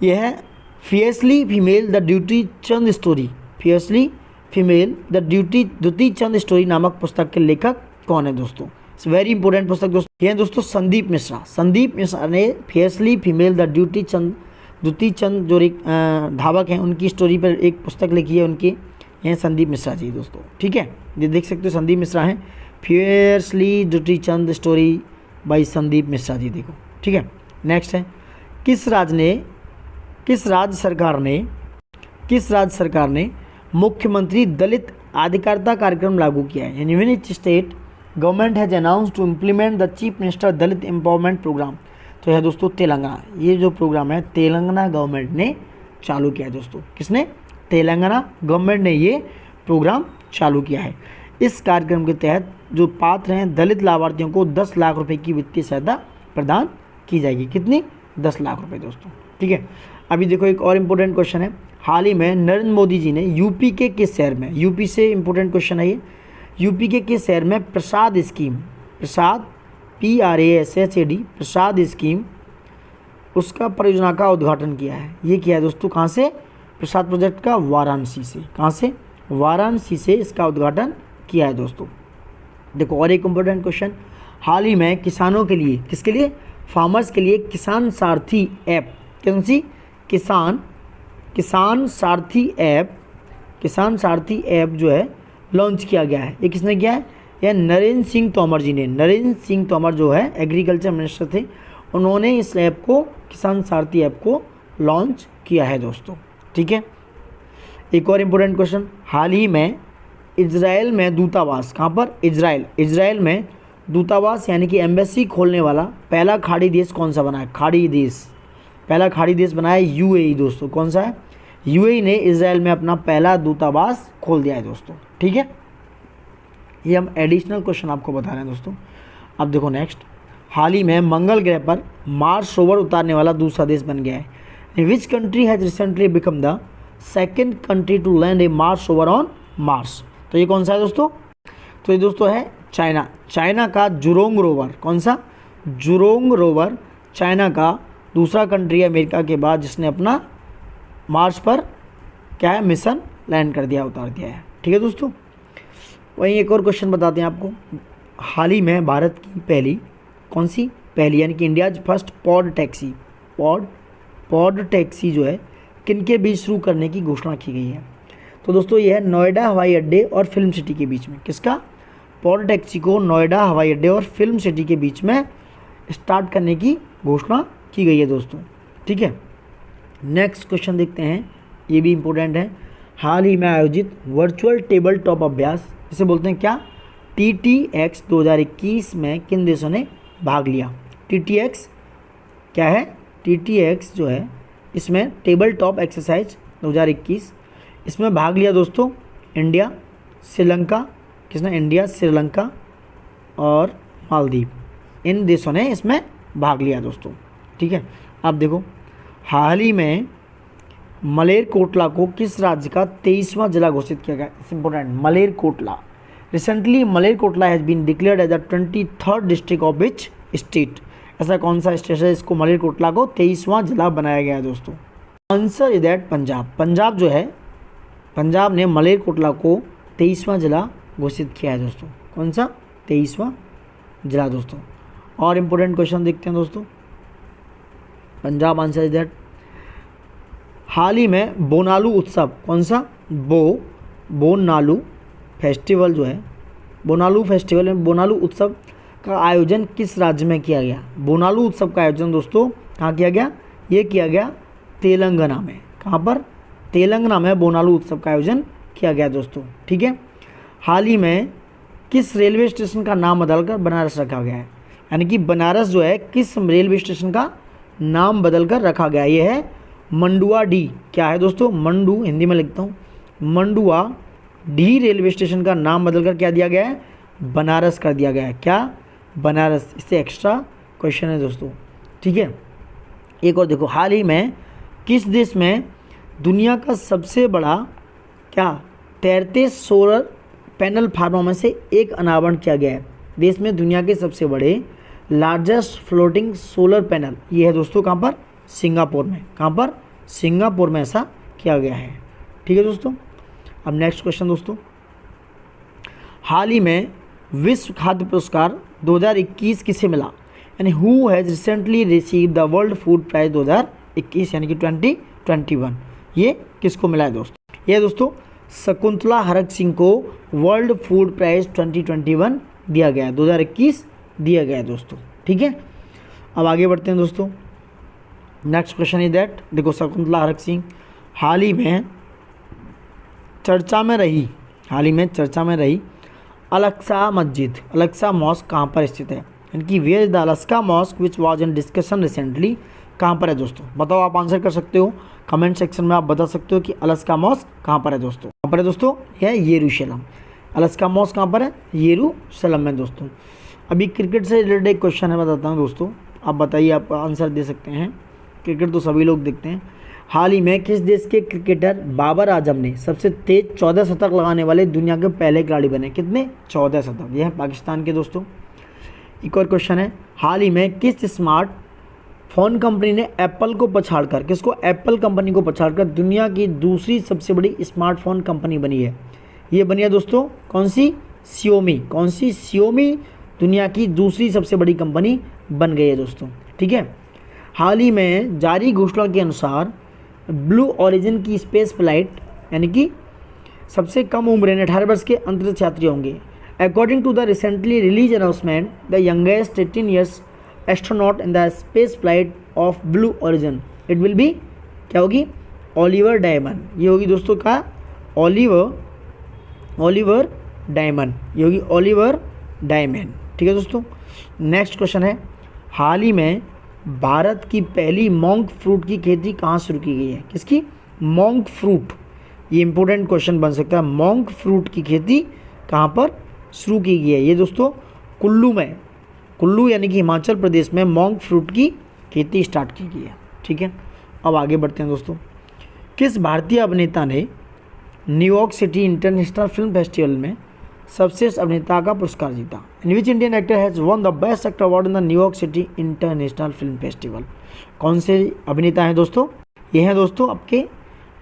यह है fiercely female the Dutee Chand story. Fiercely female the Dutee Chand story नामक पुस्तक के लेखक कौन है दोस्तों? इट्स वेरी इंपॉर्टेंट पुस्तक दोस्तों। ये है दोस्तों संदीप मिश्रा। संदीप मिश्रा ने फियर्सली फीमेल द द्युति चंद जो धावक हैं उनकी स्टोरी पर एक पुस्तक लिखी है उनकी, ये संदीप मिश्रा जी दोस्तों, ठीक है। ये देख सकते हो संदीप मिश्रा हैं, fiercely Dutee Chand story by Sandeep Mishra ji, देखो, ठीक है। नेक्स्ट है किस राज्य सरकार ने मुख्यमंत्री दलित अधिकारिता कार्यक्रम लागू किया है? यानी which state government has announced to implement the chief minister Dalit empowerment programme? तो है दोस्तों तेलंगाना। ये जो प्रोग्राम है तेलंगाना गवर्नमेंट ने चालू किया है दोस्तों। किसने? तेलंगाना गवर्नमेंट ने ये प्रोग्राम चालू किया है। इस कार्यक्रम के तहत जो पात्र हैं दलित लाभार्थियों को 10 लाख रुपए की वित्तीय सहायता प्रदान की जाएगी। कितनी? 10 लाख रुपए दोस्तों, ठीक है। अभी देखो एक और इम्पोर्टेंट क्वेश्चन है। हाल ही में नरेंद्र मोदी जी ने यूपी के किस शहर में, यूपी से इम्पोर्टेंट क्वेश्चन है ये, यूपी के किस शहर में प्रसाद स्कीम, प्रसाद PRASHAD प्रसाद स्कीम उसका परियोजना का उद्घाटन किया है? ये किया है दोस्तों कहाँ से? प्रसाद प्रोजेक्ट का वाराणसी से। कहाँ से? वाराणसी से इसका उद्घाटन किया है दोस्तों। देखो और एक इम्पोर्टेंट क्वेश्चन, हाल ही में किसानों के लिए, किसके लिए? फार्मर्स के लिए किसान सारथी ऐप, कौन सी? किसान सारथी ऐप जो है लॉन्च किया गया है। ये किसने किया है? यह नरेंद्र सिंह तोमर जी ने। नरेंद्र सिंह तोमर जो है एग्रीकल्चर मिनिस्टर थे, उन्होंने इस ऐप को, किसान सारथी ऐप को लॉन्च किया है दोस्तों, ठीक है। एक और इम्पोर्टेंट क्वेश्चन, हाल ही में इजराइल में दूतावास, कहाँ पर? इजराइल में दूतावास यानी कि एम्बेसी खोलने वाला पहला खाड़ी देश कौन सा बना है? पहला खाड़ी देश बना है UAE दोस्तों। कौन सा है? UAE ने इजराइल में अपना पहला दूतावास खोल दिया है दोस्तों, ठीक है। ये हम एडिशनल क्वेश्चन आपको बता रहे हैं दोस्तों। अब देखो नेक्स्ट, हाल ही में मंगल ग्रह पर मार्स रोवर उतारने वाला दूसरा देश बन गया है। Which country has recently become the second country to land a Mars rover on Mars? तो ये कौन सा है दोस्तों? तो ये दोस्तों है चाइना का जुरोंग रोवर। कौन सा? जुरोंग रोवर चाइना का दूसरा कंट्री है अमेरिका के बाद जिसने अपना मार्स पर क्या है मिशन लैंड कर दिया, उतार दिया है, ठीक है दोस्तों। वहीं एक और क्वेश्चन बताते हैं आपको। हाल ही में भारत की पहली, कौन सी? पहली यानी कि इंडियाज फर्स्ट पॉड टैक्सी जो है किनके बीच शुरू करने की घोषणा की गई है? तो दोस्तों ये है नोएडा हवाई अड्डे और फिल्म सिटी के बीच में। किसका? पॉड टैक्सी को नोएडा हवाई अड्डे और फिल्म सिटी के बीच में स्टार्ट करने की घोषणा की गई है दोस्तों, ठीक है। नेक्स्ट क्वेश्चन देखते हैं, ये भी इम्पोर्टेंट है। हाल ही में आयोजित वर्चुअल टेबल टॉप अभ्यास, इसे बोलते हैं क्या? TTX 2021 में किन देशों ने भाग लिया? TTX क्या है? TTX जो है इसमें टेबल टॉप एक्सरसाइज 2021, इसमें भाग लिया दोस्तों इंडिया, श्रीलंका, किसने? इंडिया, श्रीलंका और मालदीव, इन देशों ने इसमें भाग लिया दोस्तों, ठीक है। अब देखो हाल ही में मलेरकोटला को किस राज्य का 23वां जिला घोषित किया गया? It's important, Malerkotla. Recently Malerkotla has been declared as the 23rd district of which state? ऐसा कौन सा स्टेट है इसको मलेरकोटला को 23वां जिला बनाया गया है दोस्तों? Answer is that Punjab. Punjab जो है, पंजाब ने मलेरकोटला को 23वां जिला घोषित किया है दोस्तों। कौन सा? 23वां जिला दोस्तों। और इम्पोर्टेंट क्वेश्चन देखते हैं दोस्तों। Punjab answer is that. हाल ही में बोनालू उत्सव, कौन सा? बोनालू फेस्टिवल जो है, बोनालू फेस्टिवल में बोनालू उत्सव का आयोजन किस राज्य में किया गया? बोनालू उत्सव का आयोजन दोस्तों कहाँ किया गया? ये किया गया तेलंगाना में। कहाँ पर? तेलंगाना में बोनालू उत्सव का आयोजन किया गया दोस्तों। ठीक है। हाल ही में किस रेलवे स्टेशन का नाम बदलकर बनारस रखा गया है? यानी कि बनारस जो है किस रेलवे स्टेशन का नाम बदलकर रखा गया? ये है मंडुआ डी। क्या है दोस्तों? मंडू, हिंदी में लिखता हूँ, मंडुआ डी रेलवे स्टेशन का नाम बदलकर क्या दिया गया है? बनारस कर दिया गया है। क्या? बनारस। इससे एक्स्ट्रा क्वेश्चन है दोस्तों। ठीक है। एक और देखो, हाल ही में किस देश में दुनिया का सबसे बड़ा क्या तैरते सोलर पैनल फार्मों में से एक अनावरण किया गया है? देश में दुनिया के सबसे बड़े लार्जेस्ट फ्लोटिंग सोलर पैनल, ये है दोस्तों कहाँ पर? सिंगापुर में। कहाँ पर? सिंगापुर में ऐसा किया गया है। ठीक है दोस्तों। अब नेक्स्ट क्वेश्चन दोस्तों, हाल ही में विश्व खाद्य पुरस्कार 2021 किसे मिला? यानी who has recently receive the world food prize 2021 यानी कि 2021, ये किसको मिला है दोस्तों? ये दोस्तों शकुंतला हरक सिंह को वर्ल्ड फूड प्राइज 2021 दिया गया है, 2021 दिया गया है दोस्तों। ठीक है। अब आगे बढ़ते हैं दोस्तों। नेक्स्ट क्वेश्चन इज दैट, देखो शकुंतला हरक सिंह हाल ही में चर्चा में रही अलक्सा मस्जिद, अलक्सा मॉस्क कहाँ पर स्थित है? यानी कि where is the Al Aqsa mosque which was in discussion recently, कहाँ पर है दोस्तों? बताओ, आप आंसर कर सकते हो कमेंट सेक्शन में, आप बता सकते हो कि अलक्सा मॉस्क कहाँ पर है दोस्तों? कहाँ पर है दोस्तों? यह यरूशलेम। अलक्सा मॉस्क कहाँ पर है? यरूशलेम में दोस्तों। अभी क्रिकेट से रिलेटेड एक क्वेश्चन है, बताता हूँ दोस्तों, आप बताइए, आप आंसर दे सकते हैं। क्रिकेट तो सभी लोग देखते हैं। हाल ही में किस देश के क्रिकेटर बाबर आजम ने सबसे तेज 14 शतक लगाने वाले दुनिया के पहले खिलाड़ी बने? कितने? 14 शतक। यह है पाकिस्तान के दोस्तों। एक और क्वेश्चन है, हाल ही में किस स्मार्ट फ़ोन कंपनी ने एप्पल को पछाड़कर, किसको? एप्पल कंपनी को पछाड़कर दुनिया की दूसरी सबसे बड़ी स्मार्टफोन कंपनी बनी है? ये बनी है दोस्तों कौन सी? Xiaomi। कौन सी? Xiaomi दुनिया की दूसरी सबसे बड़ी कंपनी बन गई है दोस्तों। ठीक है। हाल ही में जारी घोषणा के अनुसार ब्लू ओरिजिन की स्पेस फ्लाइट, यानी कि सबसे कम उम्र यानी 18 वर्ष के अंतरिक्ष यात्री होंगे। According to the recently release announcement, the youngest 18 years astronaut in the space flight of Blue Origin, it will be, क्या होगी? Oliver Diamond. ये होगी दोस्तों का ओलिवर डायमंड, ये होगी ओलिवर डायमंड। ठीक है दोस्तों। नेक्स्ट क्वेश्चन है, हाल ही में भारत की पहली मॉन्क फ्रूट की खेती कहाँ शुरू की गई है? किसकी? Monk fruit. ये इंपॉर्टेंट क्वेश्चन बन सकता है। मॉन्क फ्रूट की खेती कहाँ पर शुरू की गई है? ये दोस्तों कुल्लू में, कुल्लू यानी कि हिमाचल प्रदेश में मॉन्क फ्रूट की खेती स्टार्ट की गई है। ठीक है। अब आगे बढ़ते हैं दोस्तों। किस भारतीय अभिनेता ने New York City International Film Festival में सर्वश्रेष्ठ अभिनेता का पुरस्कार जीता? In which Indian actor has won the best actor award in the New York City International Film Festival? कौन से अभिनेता हैं दोस्तों? ये हैं दोस्तों आपके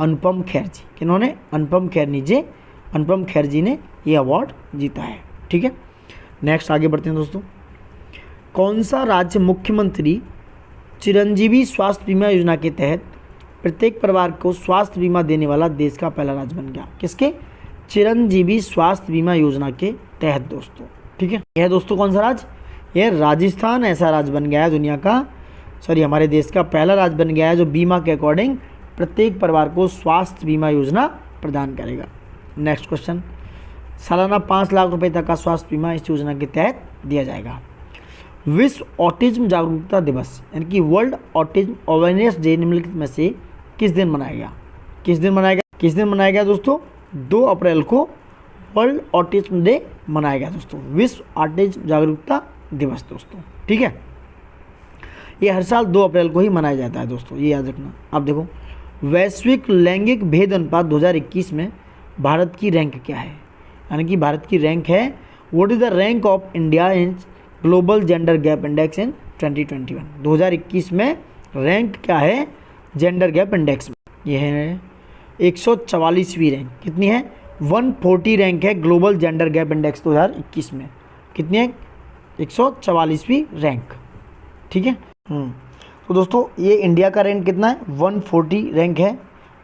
अनुपम खेर जी। किन्होंने? अनुपम खेर जी ने ये अवार्ड जीता है। ठीक है। नेक्स्ट आगे बढ़ते हैं दोस्तों। कौन सा राज्य मुख्यमंत्री चिरंजीवी स्वास्थ्य बीमा योजना के तहत प्रत्येक परिवार को स्वास्थ्य बीमा देने वाला देश का पहला राज्य बन गया? किसके? चिरंजीवी स्वास्थ्य बीमा योजना के तहत दोस्तों। ठीक है। यह दोस्तों कौन सा राज्य? यह राजस्थान ऐसा राज्य बन गया है दुनिया का, हमारे देश का पहला राज्य बन गया है जो बीमा के अकॉर्डिंग प्रत्येक परिवार को स्वास्थ्य बीमा योजना प्रदान करेगा। नेक्स्ट क्वेश्चन, सालाना 5 लाख रुपए तक का स्वास्थ्य बीमा इस योजना के तहत दिया जाएगा। विश्व ऑटिज्म जागरूकता दिवस यानी कि वर्ल्ड ऑटिज्म अवेयरनेस डे निम्नलिखित में से किस दिन मनाएगा? किस दिन मनाएगा दोस्तों? 2 अप्रैल को वर्ल्ड ऑटिज्म डे मनाया गया दोस्तों, विश्व ऑटिज्म जागरूकता दिवस दोस्तों। ठीक है। ये हर साल 2 अप्रैल को ही मनाया जाता है दोस्तों, ये याद रखना। अब देखो, वैश्विक लैंगिक भेद अनुपात 2021 में भारत की रैंक क्या है? यानी कि भारत की रैंक है, what is the rank of India in global gender gap index in 2021। 2021 में रैंक क्या है जेंडर गैप इंडेक्स में? यह है 144वीं रैंक। कितनी है? 140 रैंक है ग्लोबल जेंडर गैप इंडेक्स 2021 में। कितनी है? 144वीं रैंक। ठीक है। तो दोस्तों ये इंडिया का रैंक कितना है? 140 रैंक है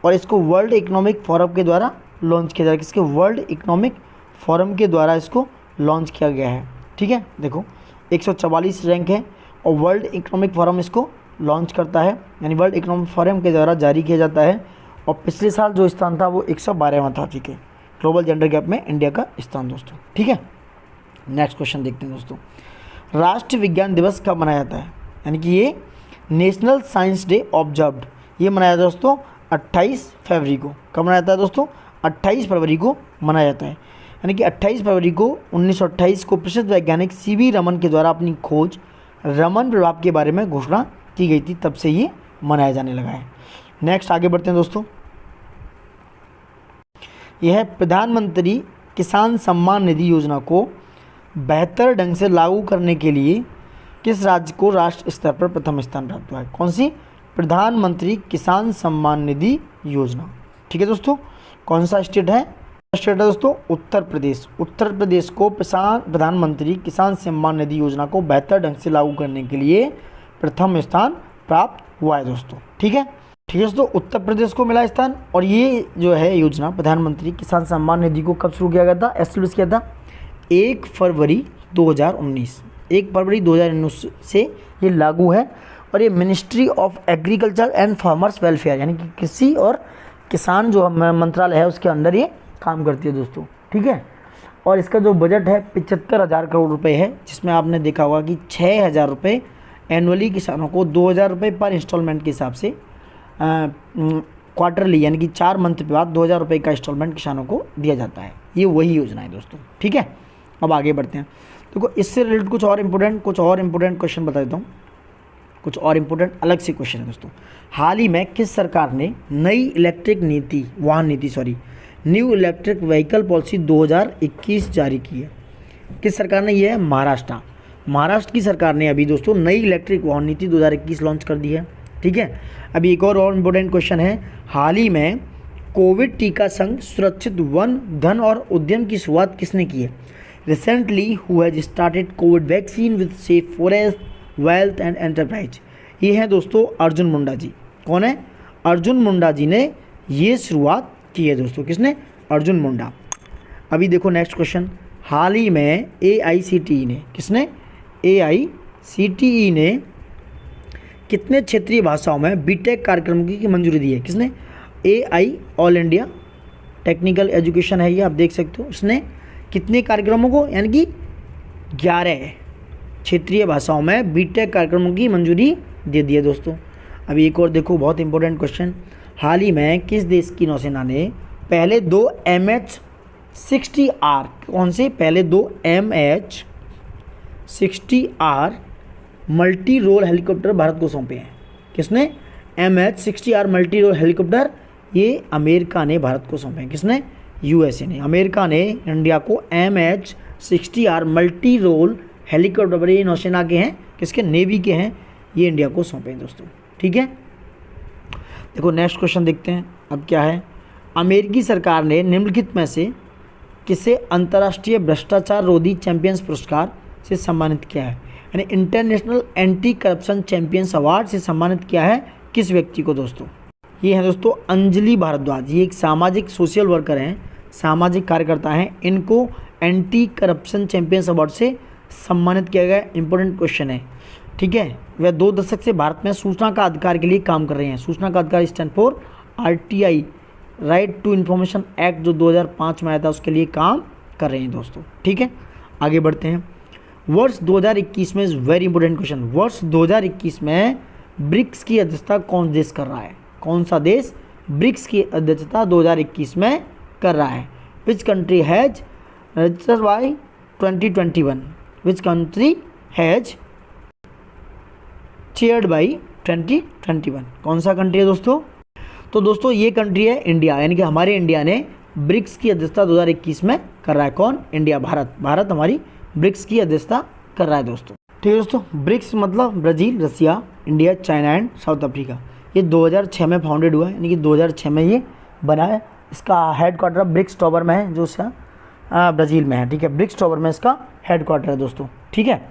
और इसको वर्ल्ड इकोनॉमिक फोरम के द्वारा लॉन्च किया जा रहा है। किसके? वर्ल्ड इकोनॉमिक फोरम के द्वारा इसको लॉन्च किया गया है। ठीक है, देखो 144 रैंक है और वर्ल्ड इकोनॉमिक फोरम इसको लॉन्च करता है, यानी वर्ल्ड इकोनॉमिक फोरम के द्वारा जारी किया जाता है। और पिछले साल जो स्थान था वो 112वां था। ठीक है, ग्लोबल जेंडर गैप में इंडिया का स्थान दोस्तों। ठीक है, नेक्स्ट क्वेश्चन देखते हैं दोस्तों। राष्ट्रीय विज्ञान दिवस कब मनाया जाता है? यानी कि ये नेशनल साइंस डे ऑब्जर्व्ड, ये मनाया जाता है दोस्तों 28 फरवरी को। कब मनाया जाता है दोस्तों? 28 फरवरी को मनाया जाता है। यानी कि 28 फरवरी को 1928 को प्रसिद्ध वैज्ञानिक सीवी रमन के द्वारा अपनी खोज रमन प्रभाव के बारे में घोषणा की गई थी, तब से ये मनाया जाने लगा है। नेक्स्ट आगे बढ़ते हैं दोस्तों। यह है प्रधानमंत्री किसान सम्मान निधि योजना को बेहतर ढंग से लागू करने के लिए किस राज्य को राष्ट्र स्तर पर प्रथम स्थान प्राप्त हुआ है? कौन सी? प्रधानमंत्री किसान सम्मान निधि योजना। ठीक है दोस्तों, कौन सा स्टेट है? स्टेट है दोस्तों उत्तर प्रदेश। उत्तर प्रदेश को प्रधानमंत्री किसान सम्मान निधि योजना को बेहतर ढंग से लागू करने के लिए प्रथम स्थान प्राप्त हुआ है दोस्तों। ठीक है, ठीक है दोस्तों, उत्तर प्रदेश को मिला स्थान। और ये जो है योजना प्रधानमंत्री किसान सम्मान निधि को कब शुरू किया गया था? एस्टेब्लिश किया था 1 फरवरी 2019। 1 फरवरी 2019 से ये लागू है और ये ministry of agriculture and farmers welfare यानी कि कृषि और किसान जो मंत्रालय है उसके अंदर ये काम करती है दोस्तों। ठीक है, और इसका जो बजट है 75,000 करोड़ रुपए है, जिसमें आपने देखा होगा कि 6,000 रुपये एनुअली किसानों को 2,000 रुपये पर इंस्टॉलमेंट के हिसाब से क्वार्टरली यानी कि 4 मंथ के बाद 2,000 रुपये का इंस्टॉलमेंट किसानों को दिया जाता है। ये वही योजना है दोस्तों। ठीक है, अब आगे बढ़ते हैं। देखो इससे रिलेटेड कुछ और इम्पोर्टेंट क्वेश्चन बता देता हूँ। कुछ और इम्पोर्टेंट अलग से क्वेश्चन है दोस्तों। हाल ही में किस सरकार ने न्यू इलेक्ट्रिक व्हीकल पॉलिसी 2021 जारी की है? किस सरकार ने? ये है महाराष्ट्र की सरकार ने अभी दोस्तों नई इलेक्ट्रिक वाहन नीति 2021 लॉन्च कर दी है। ठीक है, अभी एक और इम्पोर्टेंट क्वेश्चन है। हाल ही में कोविड टीका संघ सुरक्षित वन धन और उद्यम की शुरुआत किसने की है? Recently who has started Covid vaccine with safe forest wealth and enterprise. ये है दोस्तों अर्जुन मुंडा जी। कौन है? अर्जुन मुंडा जी ने ये शुरुआत की है दोस्तों। किसने? अर्जुन मुंडा। अभी देखो नेक्स्ट क्वेश्चन। हाल ही में AICTE ने, किसने? AICTE ने कितने क्षेत्रीय भाषाओं में बीटेक कार्यक्रम की मंजूरी दी है? किसने? AI all India technical education है, ये आप देख सकते हो। इसने कितने कार्यक्रमों को, यानी कि 11 क्षेत्रीय भाषाओं में बीटेक कार्यक्रमों की मंजूरी दे दी है दोस्तों। अभी एक और देखो बहुत इंपॉर्टेंट क्वेश्चन। हाल ही में किस देश की नौसेना ने पहले 2 MH-60R, कौन से? पहले 2 MH-60R multi role helicopter Bharat को सौंपे हैं? किसने? MH-60R मल्टी रोल हेलीकॉप्टर ये अमेरिका ने भारत को सौंपे हैं। किसने? USA ने। अमेरिका ने इंडिया को MH-60R मल्टी रोल हेलीकॉप्टर, ये नौसेना के हैं, किसके? नेवी के हैं, ये इंडिया को सौंपे हैं दोस्तों। ठीक है, देखो नेक्स्ट क्वेश्चन देखते हैं। अब क्या है? अमेरिकी सरकार ने निम्नलिखित में से किसे अंतर्राष्ट्रीय भ्रष्टाचार रोधी चैंपियंस पुरस्कार से सम्मानित किया है? यानी international anti corruption champions award से सम्मानित किया है किस व्यक्ति को दोस्तों? ये है दोस्तों अंजलि भारद्वाज। ये एक सामाजिक सोशल वर्कर हैं, सामाजिक कार्यकर्ता हैं। इनको एंटी करप्शन चैंपियंस अवार्ड से सम्मानित किया गया। इंपॉर्टेंट क्वेश्चन है। ठीक है, वह 2 दशक से भारत में सूचना का अधिकार के लिए काम कर रहे हैं। सूचना का अधिकार stand for RTI, right to information act, जो 2005 में आया था, उसके लिए काम कर रहे हैं दोस्तों। ठीक है, आगे बढ़ते हैं। वर्ष 2021 में वेरी इंपॉर्टेंट क्वेश्चन। वर्ष 2021 में ब्रिक्स की अध्यक्षता कौन देश कर रहा है? कौन सा देश ब्रिक्स की अध्यक्षता 2021 में कर रहा है? Which country has registered bye 2021? Which country has chaired by 2021? कौन सा कंट्री है दोस्तों? तो दोस्तों ये कंट्री है इंडिया, यानी कि हमारे इंडिया ने ब्रिक्स की अध्यक्षता 2021 में कर रहा है। कौन? इंडिया, भारत हमारी ब्रिक्स की अध्यक्षता कर रहा है दोस्तों। ठीक है दोस्तों, ब्रिक्स मतलब Brazil, Russia, India, China and South Africa. ये 2006 में फाउंडेड हुआ है, यानी कि 2006 में ये बना है। इसका हेड क्वार्टर ब्रिक्स टावर में है, जो ब्राज़ील में है। ठीक है, ब्रिक्स टावर में इसका हेड क्वार्टर है दोस्तों। ठीक है,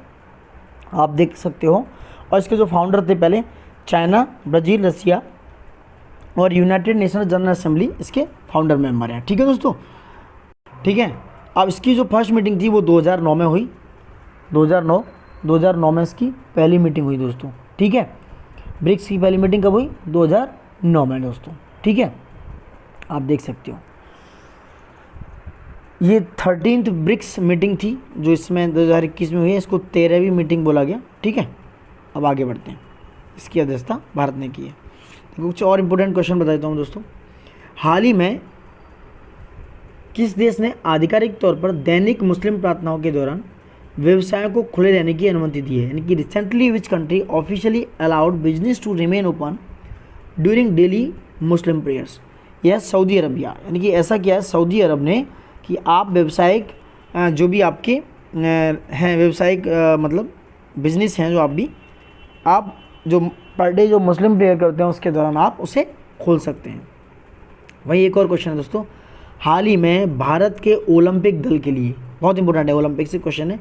आप देख सकते हो। और इसके जो फाउंडर थे पहले, चाइना, ब्राज़ील, रसिया और यूनाइटेड नेशंस जनरल असेंबली इसके फाउंडर मेंबर हैं। ठीक है दोस्तों। ठीक है, अब इसकी जो फर्स्ट मीटिंग थी वो 2009 में हुई। 2009 में इसकी पहली मीटिंग हुई दोस्तों। ठीक है, ब्रिक्स की पहली मीटिंग कब हुई? 2009 में दोस्तों। ठीक है, आप देख सकते हो। ये 13th ब्रिक्स मीटिंग थी जो इसमें 2021 में हुई है। इसको 13वीं मीटिंग बोला गया। ठीक है, अब आगे बढ़ते हैं। इसकी अध्यक्षता भारत ने की है। कुछ और इम्पोर्टेंट क्वेश्चन बता देता हूँ दोस्तों। हाल ही में किस देश ने आधिकारिक तौर पर दैनिक मुस्लिम प्रार्थनाओं के दौरान व्यवसायों को खुले रहने की अनुमति दी है? यानी कि recently which country officially allowed business to remain open during daily Muslim prayers? यह सऊदी अरबिया। यानी कि ऐसा किया है सऊदी अरब ने कि आप व्यावसायिक जो भी आपके हैं व्यावसायिक मतलब बिजनेस हैं, जो आप जो पर डे जो मुस्लिम प्रेयर करते हैं उसके दौरान आप उसे खोल सकते हैं। वही एक और क्वेश्चन है दोस्तों। हाल ही में भारत के ओलंपिक दल के लिए, बहुत इंपॉर्टेंट है, ओलंपिक से क्वेश्चन है,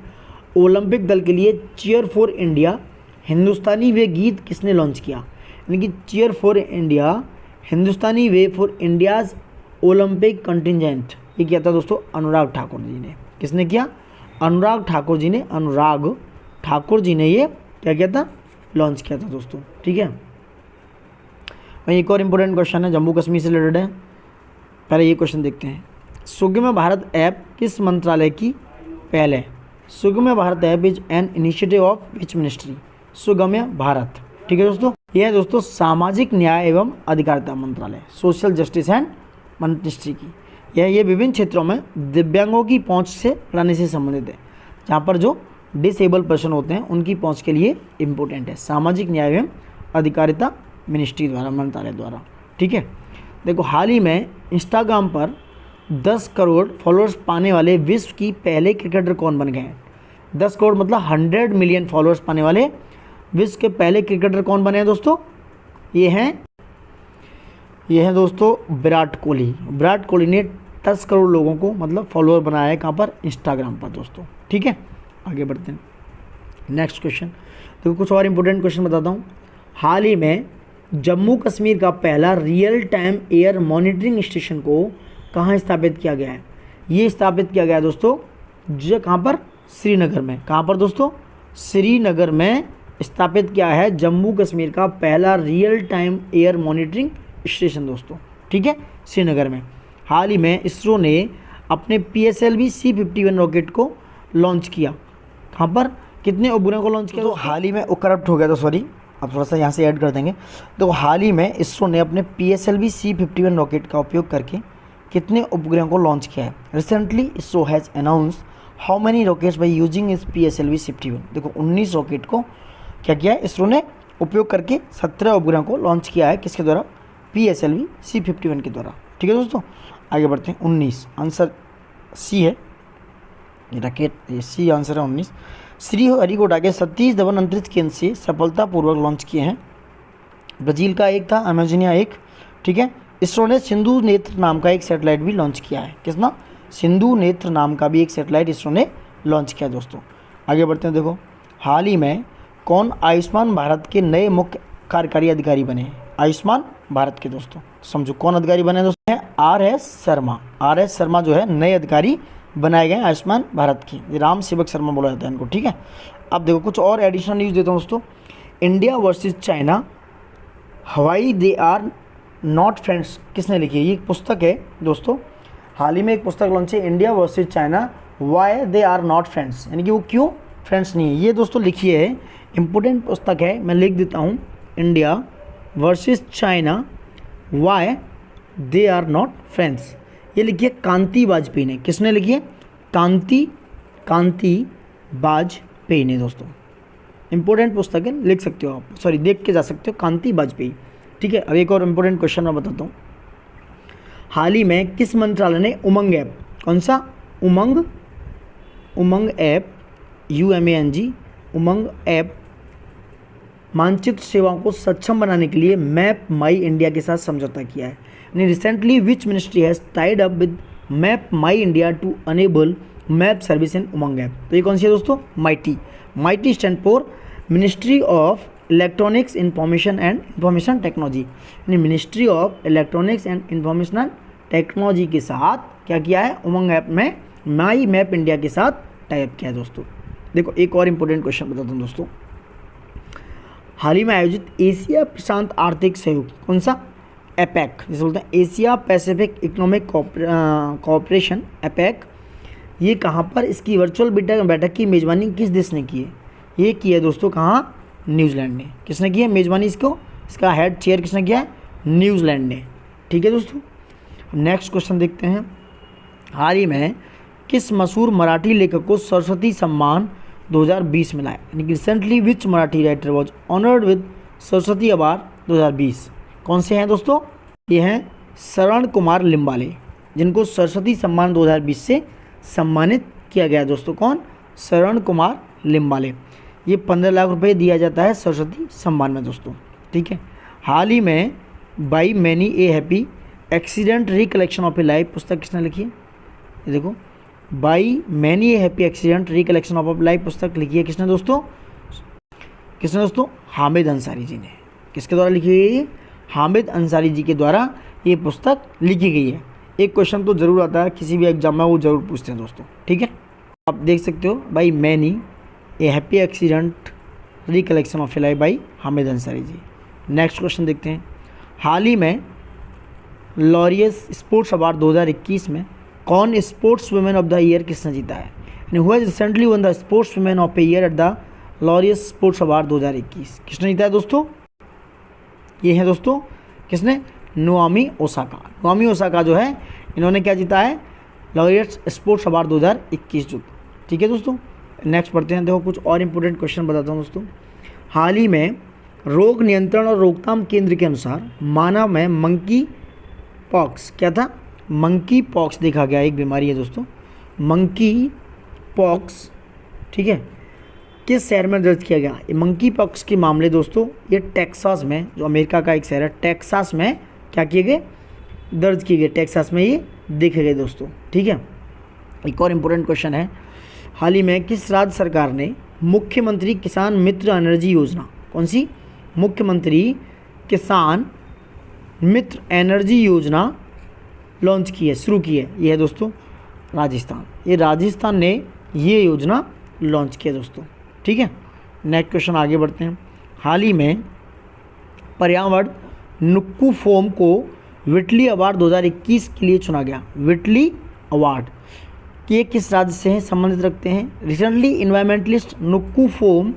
ओलंपिक दल के लिए cheer for India Hindustani way गीत किसने लॉन्च किया? यानी कि cheer for India Hindustani way for India's Olympic contingent, ये किया था दोस्तों अनुराग ठाकुर जी ने। किसने किया? अनुराग ठाकुर जी ने ये क्या किया था? लॉन्च किया था दोस्तों। ठीक है, वहीं एक और इम्पोर्टेंट क्वेश्चन है, जम्मू कश्मीर से रिलेटेड है। पहले ये क्वेश्चन देखते हैं। सुगम्य भारत ऐप किस मंत्रालय की पहल है? Sugamya Bharat app is an initiative of which ministry? Sugamya Bharat. ठीक है दोस्तों, यह है दोस्तों सामाजिक न्याय एवं अधिकारिता मंत्रालय, सोशल जस्टिस एंड मिनिस्ट्री की। ये विभिन्न क्षेत्रों में दिव्यांगों की पहुंच से बढ़ाने से संबंधित है, जहाँ पर जो डिसेबल पर्सन होते हैं उनकी पहुंच के लिए इम्पोर्टेंट है। सामाजिक न्याय एवं अधिकारिता मिनिस्ट्री द्वारा, मंत्रालय द्वारा। ठीक है, देखो हाल ही में इंस्टाग्राम पर 10 करोड़ फॉलोअर्स पाने वाले विश्व की पहले क्रिकेटर कौन बन गए हैं? 10 करोड़ मतलब 100 मिलियन फॉलोअर्स पाने वाले विश्व के पहले क्रिकेटर कौन बने हैं दोस्तों? ये हैं दोस्तों विराट कोहली। विराट कोहली ने 10 करोड़ लोगों को मतलब फॉलोअर बनाया है, कहाँ पर? इंस्टाग्राम पर दोस्तों। ठीक है, आगे बढ़ते हैं। नेक्स्ट क्वेश्चन देखो, कुछ और इंपॉर्टेंट क्वेश्चन बताता हूँ। हाल ही में जम्मू कश्मीर का पहला real time air monitoring station को कहाँ स्थापित किया गया है? ये स्थापित किया गया है दोस्तों जो कहाँ पर? श्रीनगर में। कहाँ पर दोस्तों? श्रीनगर में स्थापित किया है जम्मू कश्मीर का पहला real time air monitoring station दोस्तों। ठीक है, श्रीनगर में। हाल ही में इसरो ने अपने PSLV C-51 रॉकेट को लॉन्च किया। कहाँ पर? कितने उपग्रहों को लॉन्च किया? तो हाल ही में करप्ट हो गया, तो सॉरी अब थोड़ा सा यहाँ से ऐड कर देंगे। तो हाल ही में इसरो ने अपने PSLV C-51 रॉकेट का उपयोग करके कितने उपग्रहों को लॉन्च किया है? Recently ISRO has announce how many rockets by using इस PSLV C-51। देखो 19 रॉकेट को क्या किया है इसरो ने उपयोग करके 17 उपग्रहों को लॉन्च किया है। किसके द्वारा? PSLV C-51 के द्वारा। ठीक है दोस्तों, आगे बढ़ते हैं। 19 आंसर सी है, रॉकेट सी आंसर है 19। श्रीहरिकोटा के सतीश धवन अंतरिक्ष केंद्र से सफलतापूर्वक लॉन्च किए हैं। ब्राज़ील का एक था, अमेजोनिया एक। ठीक है, इसरो ने सिंधु नेत्र नाम का एक सैटेलाइट भी लॉन्च किया है। किसना? सिंधु नेत्र नाम का भी एक सैटेलाइट इसरो ने लॉन्च किया दोस्तों। आगे बढ़ते हैं। देखो हाल ही में कौन आयुष्मान भारत के नए मुख्य कार्यकारी अधिकारी बने हैं? आयुष्मान भारत के दोस्तों समझो कौन अधिकारी बने दोस्तों? RS शर्मा। RS शर्मा जो है नए अधिकारी बनाए गए आयुष्मान भारत की। राम सेवक शर्मा बोला जाता है इनको। ठीक है, अब देखो कुछ और एडिशनल न्यूज़ देता हूँ दोस्तों। इंडिया वर्सेस चाइना, हवाई दे आर नॉट फ्रेंड्स किसने लिखी है? ये एक पुस्तक है दोस्तों। हाल ही में एक पुस्तक लॉन्च है, India versus China why they are not friends, यानी कि वो क्यों फ्रेंड्स नहीं है। ये दोस्तों लिखी है, इंपॉर्टेंट पुस्तक है, मैं लिख देता हूँ। India versus China why they are not friends, ये लिखिए कांति वाजपेयी ने। किसने लिखी है? कांति वाजपेयी ने दोस्तों। इंपॉर्टेंट पुस्तक है, लिख सकते हो आप, सॉरी देख के जा सकते हो। कांति वाजपेयी ठीक है। अब एक और इम्पोर्टेंट क्वेश्चन मैं बताता हूँ। हाल ही में किस मंत्रालय ने उमंग ऐप, कौन सा उमंग ऐप, UMANG, उमंग ऐप मानचित्र सेवाओं को सक्षम बनाने के लिए मैप माई इंडिया के साथ समझौता किया है। यानी recently which ministry has tied up with Map My India to enable map service in Umang app. तो ये कौन सी है दोस्तों? MeitY stand for ministry of electronics information and information technology. यानी ministry of electronics and information technology के साथ क्या किया है? उमंग ऐप में माई मैप इंडिया के साथ टाइप किया है दोस्तों। देखो एक और इंपॉर्टेंट क्वेश्चन बताता हूँ दोस्तों। हाल ही में आयोजित एशिया प्रशांत आर्थिक सहयोग, कौन सा? एपैक, जिसे बोलते हैं Asia Pacific economic cooperation, APAC, ये कहाँ पर, इसकी वर्चुअल बैठक की मेज़बानी किस देश ने की है? ये की है दोस्तों कहाँ? न्यूजीलैंड ने। किसने की है मेज़बानी इसको? इसका हेड चेयर किसने किया है? न्यूजीलैंड ने। ठीक है दोस्तों। नेक्स्ट क्वेश्चन देखते हैं। हाल ही में किस मशहूर मराठी लेखक को सरस्वती सम्मान 2020 मिला है? यानी recently which Marathi writer was honoured with Saraswati award 2020? कौन से हैं दोस्तों? ये हैं शरण कुमार लिम्बाले, जिनको सरस्वती सम्मान 2020 से सम्मानित किया गया दोस्तों। कौन? शरण कुमार लिम्बाले। ये 15 लाख रुपए दिया जाता है सरस्वती सम्मान में दोस्तों। ठीक है। हाल ही में by many a happy accident recollection of a life पुस्तक किसने लिखी है? ये देखो, by many a happy accident recollection of a life पुस्तक लिखी है किसने दोस्तों? किसने दोस्तों? हामिद अंसारी जी ने। किसके द्वारा लिखी गई है? हामिद अंसारी जी के द्वारा ये पुस्तक लिखी गई है। एक क्वेश्चन तो जरूर आता है किसी भी एग्जाम में, वो जरूर पूछते हैं दोस्तों। ठीक है, आप देख सकते हो by many a happy accident recollection of a life by Hamid Ansari ji. Next question देखते हैं। हाल ही में लॉरियस स्पोर्ट्स अवार्ड 2021 में कौन sports women of the year किसने जीता है? Who has recently one the sports women of a year at the Laureus sports award 2021? किसने जीता है दोस्तों? ये है दोस्तों किसने? नोआमी ओसाका। नोआमी ओसाका जो है, इन्होंने क्या जीता है? लॉरियस स्पोर्ट्स अवार्ड 2021 जो। ठीक है दोस्तों। नेक्स्ट पढ़ते हैं। देखो कुछ और इंपॉर्टेंट क्वेश्चन बताता हूँ दोस्तों। हाल ही में रोग नियंत्रण और रोकथाम केंद्र के अनुसार मानव में मंकी पॉक्स, क्या था? मंकी पॉक्स देखा गया, एक बीमारी है दोस्तों, मंकी पॉक्स। ठीक है, किस शहर में दर्ज किया गया? ये मंकी पॉक्स के मामले दोस्तों ये टेक्सास में, जो अमेरिका का एक शहर है, टेक्सास में क्या किए गए? दर्ज किए गए। टेक्सास में ये देखे गए दोस्तों। ठीक है। एक और इम्पोर्टेंट क्वेश्चन है। हाल ही में किस राज्य सरकार ने मुख्यमंत्री किसान मित्र एनर्जी योजना, कौन सी? मुख्यमंत्री किसान मित्र एनर्जी योजना लॉन्च की है, शुरू की है? ये है दोस्तों राजस्थान। ये राजस्थान ने ये योजना लॉन्च किया दोस्तों। ठीक है। नेक्स्ट क्वेश्चन आगे बढ़ते हैं। हाल ही में पर्यावरण नुक्कू फोम को विटली अवार्ड 2021 के लिए चुना गया। विटली अवार्ड ये किस राज्य से हैं, संबंधित रखते हैं? Recently environmentalist Nuklu Phom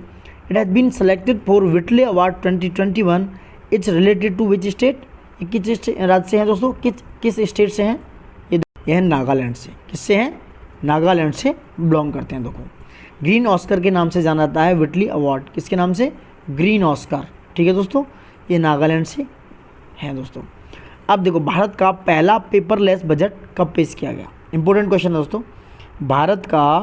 it has been selected for Whitley award 2021। It's related to which state? किस राज्य से हैं दोस्तों? किस स्टेट से हैं? ये है नागालैंड से। किससे हैं? नागालैंड से बिलोंग करते हैं। देखो ग्रीन ऑस्कर के नाम से जाना जाता है विटली अवार्ड। किसके नाम से? Green Oscar. ठीक है दोस्तों, ये नागालैंड से हैं दोस्तों। अब देखो भारत का पहला पेपरलेस बजट कब पेश किया गया? इंपॉर्टेंट क्वेश्चन है दोस्तों। भारत का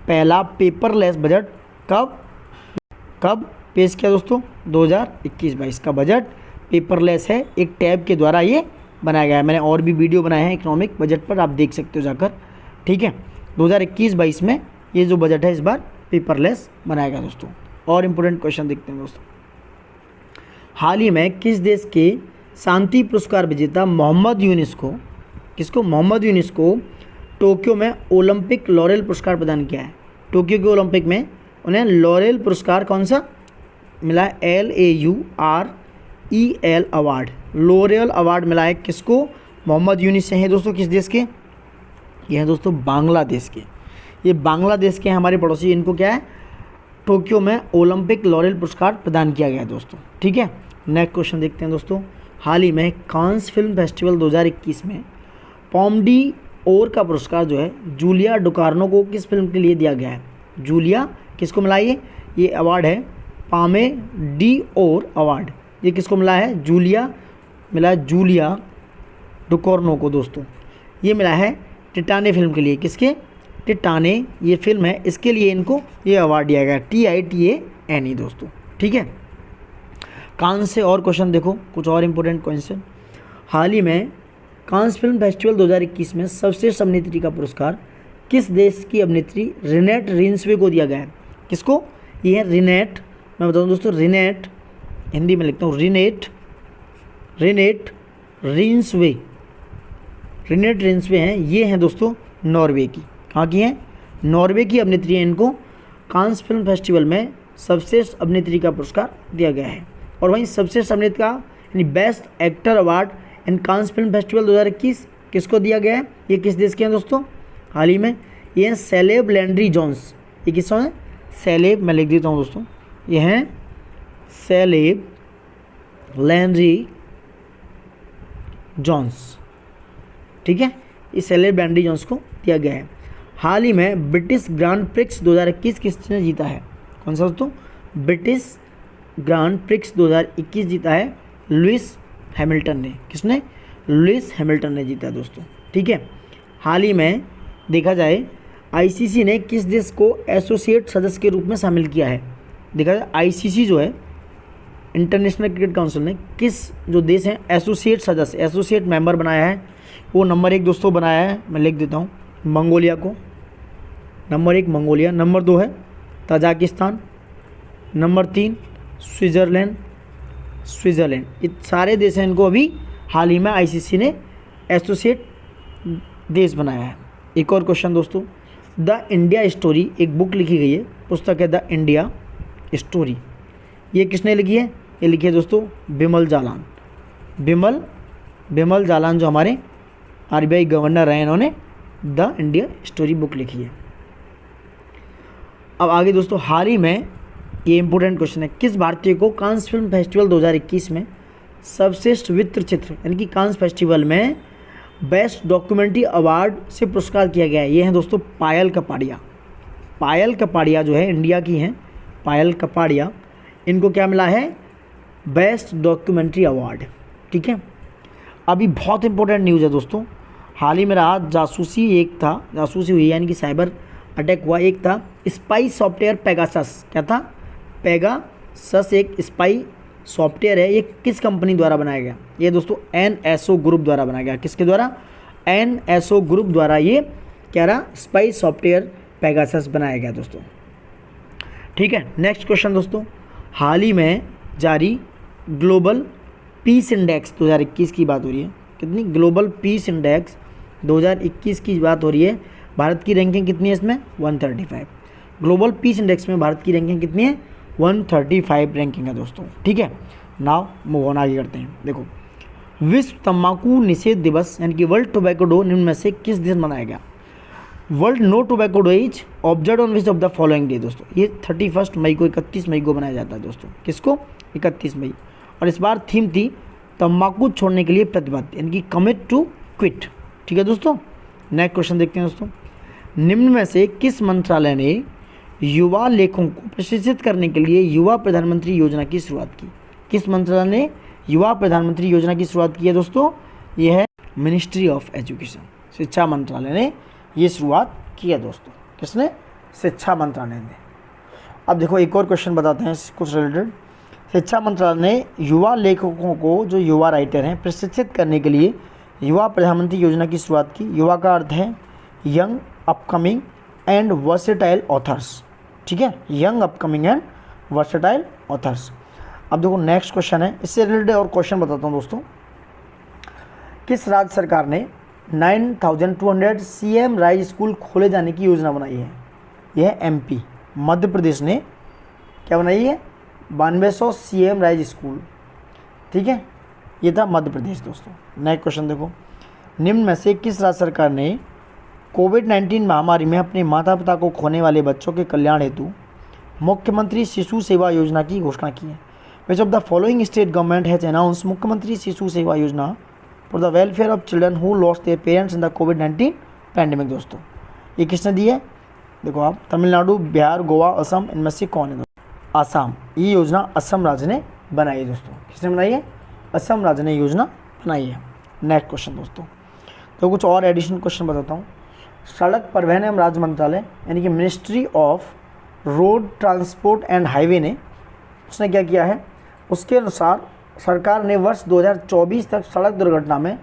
पहला पेपरलेस बजट कब पेश किया दोस्तों? 2021-22 का बजट पेपरलेस है, एक टैब के द्वारा ये बनाया गया है। मैंने और भी वीडियो बनाए हैं इकोनॉमिक बजट पर, आप देख सकते हो जाकर। ठीक है, 2021-22 में ये जो बजट है इस बार पेपरलेस बनाया गया दोस्तों। और इम्पोर्टेंट क्वेश्चन देखते हैं दोस्तों। हाल ही में किस देश के शांति पुरस्कार विजेता मोहम्मद यूनिस को, किसको? मोहम्मद यूनिस को टोक्यो में ओलंपिक लॉरेल पुरस्कार प्रदान किया है? टोक्यो के ओलंपिक में उन्हें लॉरेल पुरस्कार कौन सा मिला है? LAUREL अवार्ड, लॉरेल अवार्ड मिला है किसको? मोहम्मद यूनिस से हैं दोस्तों। किस देश के? ये हैं दोस्तों बांग्लादेश के। ये बांग्लादेश के हैं हमारे पड़ोसी। इनको क्या है? टोक्यो में ओलंपिक लॉरेल पुरस्कार प्रदान किया गया है दोस्तों। ठीक है। नेक्स्ट क्वेश्चन देखते हैं दोस्तों। हाल ही में कांस फिल्म फेस्टिवल 2021 में पॉम डी ओर का पुरस्कार जो है जूलिया डुकार्नो को किस फिल्म के लिए दिया गया है? जूलिया किसको मिला? ये अवार्ड है पामे डी ओर अवार्ड। ये किसको मिला है? जूलिया मिला है जूलिया डुकोर्नो को दोस्तों। ये मिला है टिटाने फिल्म के लिए। किसके? टिटाने ये फिल्म है, इसके लिए इनको ये अवार्ड दिया गया, TITANE दोस्तों। ठीक है, कांस से और क्वेश्चन देखो, कुछ और इम्पोर्टेंट क्वेश्चन। हाल ही में कांस फिल्म फेस्टिवल 2021 में सर्वश्रेष्ठ अभिनेत्री का पुरस्कार किस देश की अभिनेत्री रिनेट रिंसवे को दिया गया है? किसको? ये है रिनेट, मैं बताऊँ दोस्तों, रिनेट, हिंदी में लिखता हूँ रिनेट रिंसवे। रिनेट रिंसवे हैं, ये हैं दोस्तों नॉर्वे की। कहाँ की हैं? नॉर्वे की अभिनेत्री हैं। इनको कांस फिल्म फेस्टिवल में सर्वश्रेष्ठ अभिनेत्री का पुरस्कार दिया गया है। और वहीं सर्वश्रेष्ठ अभिनेत्री का यानी बेस्ट एक्टर अवार्ड इन कांस फिल्म फेस्टिवल 2021 किसको दिया गया है? ये किस देश के हैं दोस्तों? हाल ही में ये हैं सेलेब लैंड्री जोन्स। ये किसको हैं? सेलेब, मैं लिख देता हूँ दोस्तों, ये हैं सेलेब लैंड्री जॉन्स। ठीक है, इस सेलेब लैंड्री जॉन्स को दिया गया है। हाल ही में ब्रिटिश ग्रांड प्रिक्स 2021 किसने जीता है? कौन सा दोस्तों? ब्रिटिश ग्रांड प्रिक्स 2021 जीता है लुइस हैमिल्टन ने। किसने? लुइस हैमिल्टन ने जीता है दोस्तों। ठीक है, हाल ही में देखा जाए ICC ने किस देश को एसोसिएट सदस्य के रूप में शामिल किया है? देखा जाए ICC जो है इंटरनेशनल क्रिकेट काउंसिल ने किस जो देश हैं एसोसिएट सदस्य, एसोसिएट मेंबर बनाया है? वो नंबर 1 दोस्तों बनाया है, मैं लिख देता हूँ, मंगोलिया को। नंबर 1 मंगोलिया, नंबर 2 है तजाकिस्तान, नंबर 3 स्विट्ज़रलैंड। ये सारे देश हैं, इनको अभी हाल ही में ICC ने एसोसिएट देश बनाया है। एक और क्वेश्चन दोस्तों, द इंडिया स्टोरी एक बुक लिखी गई है, पुस्तक है द इंडिया स्टोरी। ये किसने लिखी है? ये लिखी है दोस्तों बिमल जालान। बिमल जालान जो हमारे RBI गवर्नर रहे, इन्होंने द इंडिया स्टोरी बुक लिखी है। अब आगे दोस्तों, हाल ही में ये इंपॉर्टेंट क्वेश्चन है, किस भारतीय को कांस फिल्म फेस्टिवल 2021 में सर्वश्रेष्ठ वृत्तचित्र यानी कि कांस फेस्टिवल में बेस्ट डॉक्यूमेंट्री अवार्ड से पुरस्कार किया गया है? ये हैं दोस्तों पायल कपाड़िया। पायल कपाड़िया जो है इंडिया की हैं, पायल कपाड़िया, इनको क्या मिला है? Best documentary award. ठीक है, अभी बहुत इंपॉर्टेंट न्यूज़ है दोस्तों। हाल ही में रहा जासूसी हुई यानी कि साइबर अटैक हुआ। एक था स्पाई सॉफ्टवेयर पेगासस। क्या था? पेगासस एक स्पाई सॉफ्टवेयर है। ये किस कंपनी द्वारा बनाया गया? ये दोस्तों NSO ग्रुप द्वारा बनाया गया। किसके द्वारा? NSO ग्रुप द्वारा ये क्या रहा? स्पाई सॉफ्टवेयर पेगासस बनाया गया दोस्तों। ठीक है, नेक्स्ट क्वेश्चन दोस्तों, हाल ही में जारी ग्लोबल पीस इंडेक्स 2021 की बात हो रही है। कितनी? ग्लोबल पीस इंडेक्स 2021 की बात हो रही है। भारत की रैंकिंग कितनी है इसमें? 135। ग्लोबल पीस इंडेक्स में भारत की रैंकिंग कितनी है? 135 रैंकिंग है दोस्तों। ठीक है, नाउ मूव ऑन, आगे करते हैं। देखो, विश्व तंबाकू निषेध दिवस यानी कि वर्ल्ड टोबैको डे निम्न में से किस दिन मनाया गया? World no tobacco day is observe on which of the following day दोस्तों। ये 31 मई को, 31 मई को मनाया जाता है दोस्तों। किसको? 31 मई। और इस बार थीम थी तंबाकू छोड़ने के लिए प्रतिबद्ध यानी कि कमिट टू क्विट। ठीक है दोस्तों, नेक्स्ट क्वेश्चन देखते हैं दोस्तों, निम्न में से किस मंत्रालय ने युवा लेखकों को प्रशिक्षित करने के लिए युवा प्रधानमंत्री योजना की शुरुआत की? किस मंत्रालय ने युवा प्रधानमंत्री योजना की शुरुआत की है दोस्तों? ये है मिनिस्ट्री ऑफ एजुकेशन, शिक्षा मंत्रालय ने ये शुरुआत की है दोस्तों। किसने? शिक्षा मंत्रालय ने। अब देखो एक और क्वेश्चन बताते हैं कुछ रिलेटेड। शिक्षा मंत्रालय ने युवा लेखकों को, जो युवा राइटर हैं, प्रशिक्षित करने के लिए युवा प्रधानमंत्री योजना की शुरुआत की। युवा का अर्थ है young upcoming and versatile authors. ठीक है, young upcoming and versatile authors. अब देखो नेक्स्ट क्वेश्चन है, इससे रिलेटेड और क्वेश्चन बताता हूँ दोस्तों। किस राज्य सरकार ने 9200 CM राइज स्कूल खोले जाने की योजना बनाई है? यह है MP। मध्य प्रदेश ने क्या बनाई है? 9200 CM राइज स्कूल। ठीक है, ये था मध्य प्रदेश दोस्तों। नेक्स्ट क्वेश्चन देखो, निम्न में से किस राज्य सरकार ने कोविड-19 महामारी में अपने माता पिता को खोने वाले बच्चों के कल्याण हेतु मुख्यमंत्री शिशु सेवा योजना की घोषणा की है? विच of the following state government has announce मुख्यमंत्री शिशु सेवा योजना for the welfare of children who lost their parents in the covid pandemic? दोस्तों ये किसने दी है? देखो आप, तमिलनाडु, बिहार, गोवा, असम, इनमें से कौन है? असम। ये योजना असम राज्य ने बनाई है दोस्तों। किसने बनाई है? असम राज्य ने योजना बनाई है। नेक्स्ट क्वेश्चन दोस्तों, तो कुछ और एडिशनल क्वेश्चन बताता हूँ। सड़क परिवहन एवं राज्य मंत्रालय यानी कि ministry of road transport and highway ने उसने क्या किया है, उसके अनुसार सरकार ने वर्ष 2024 तक सड़क दुर्घटना में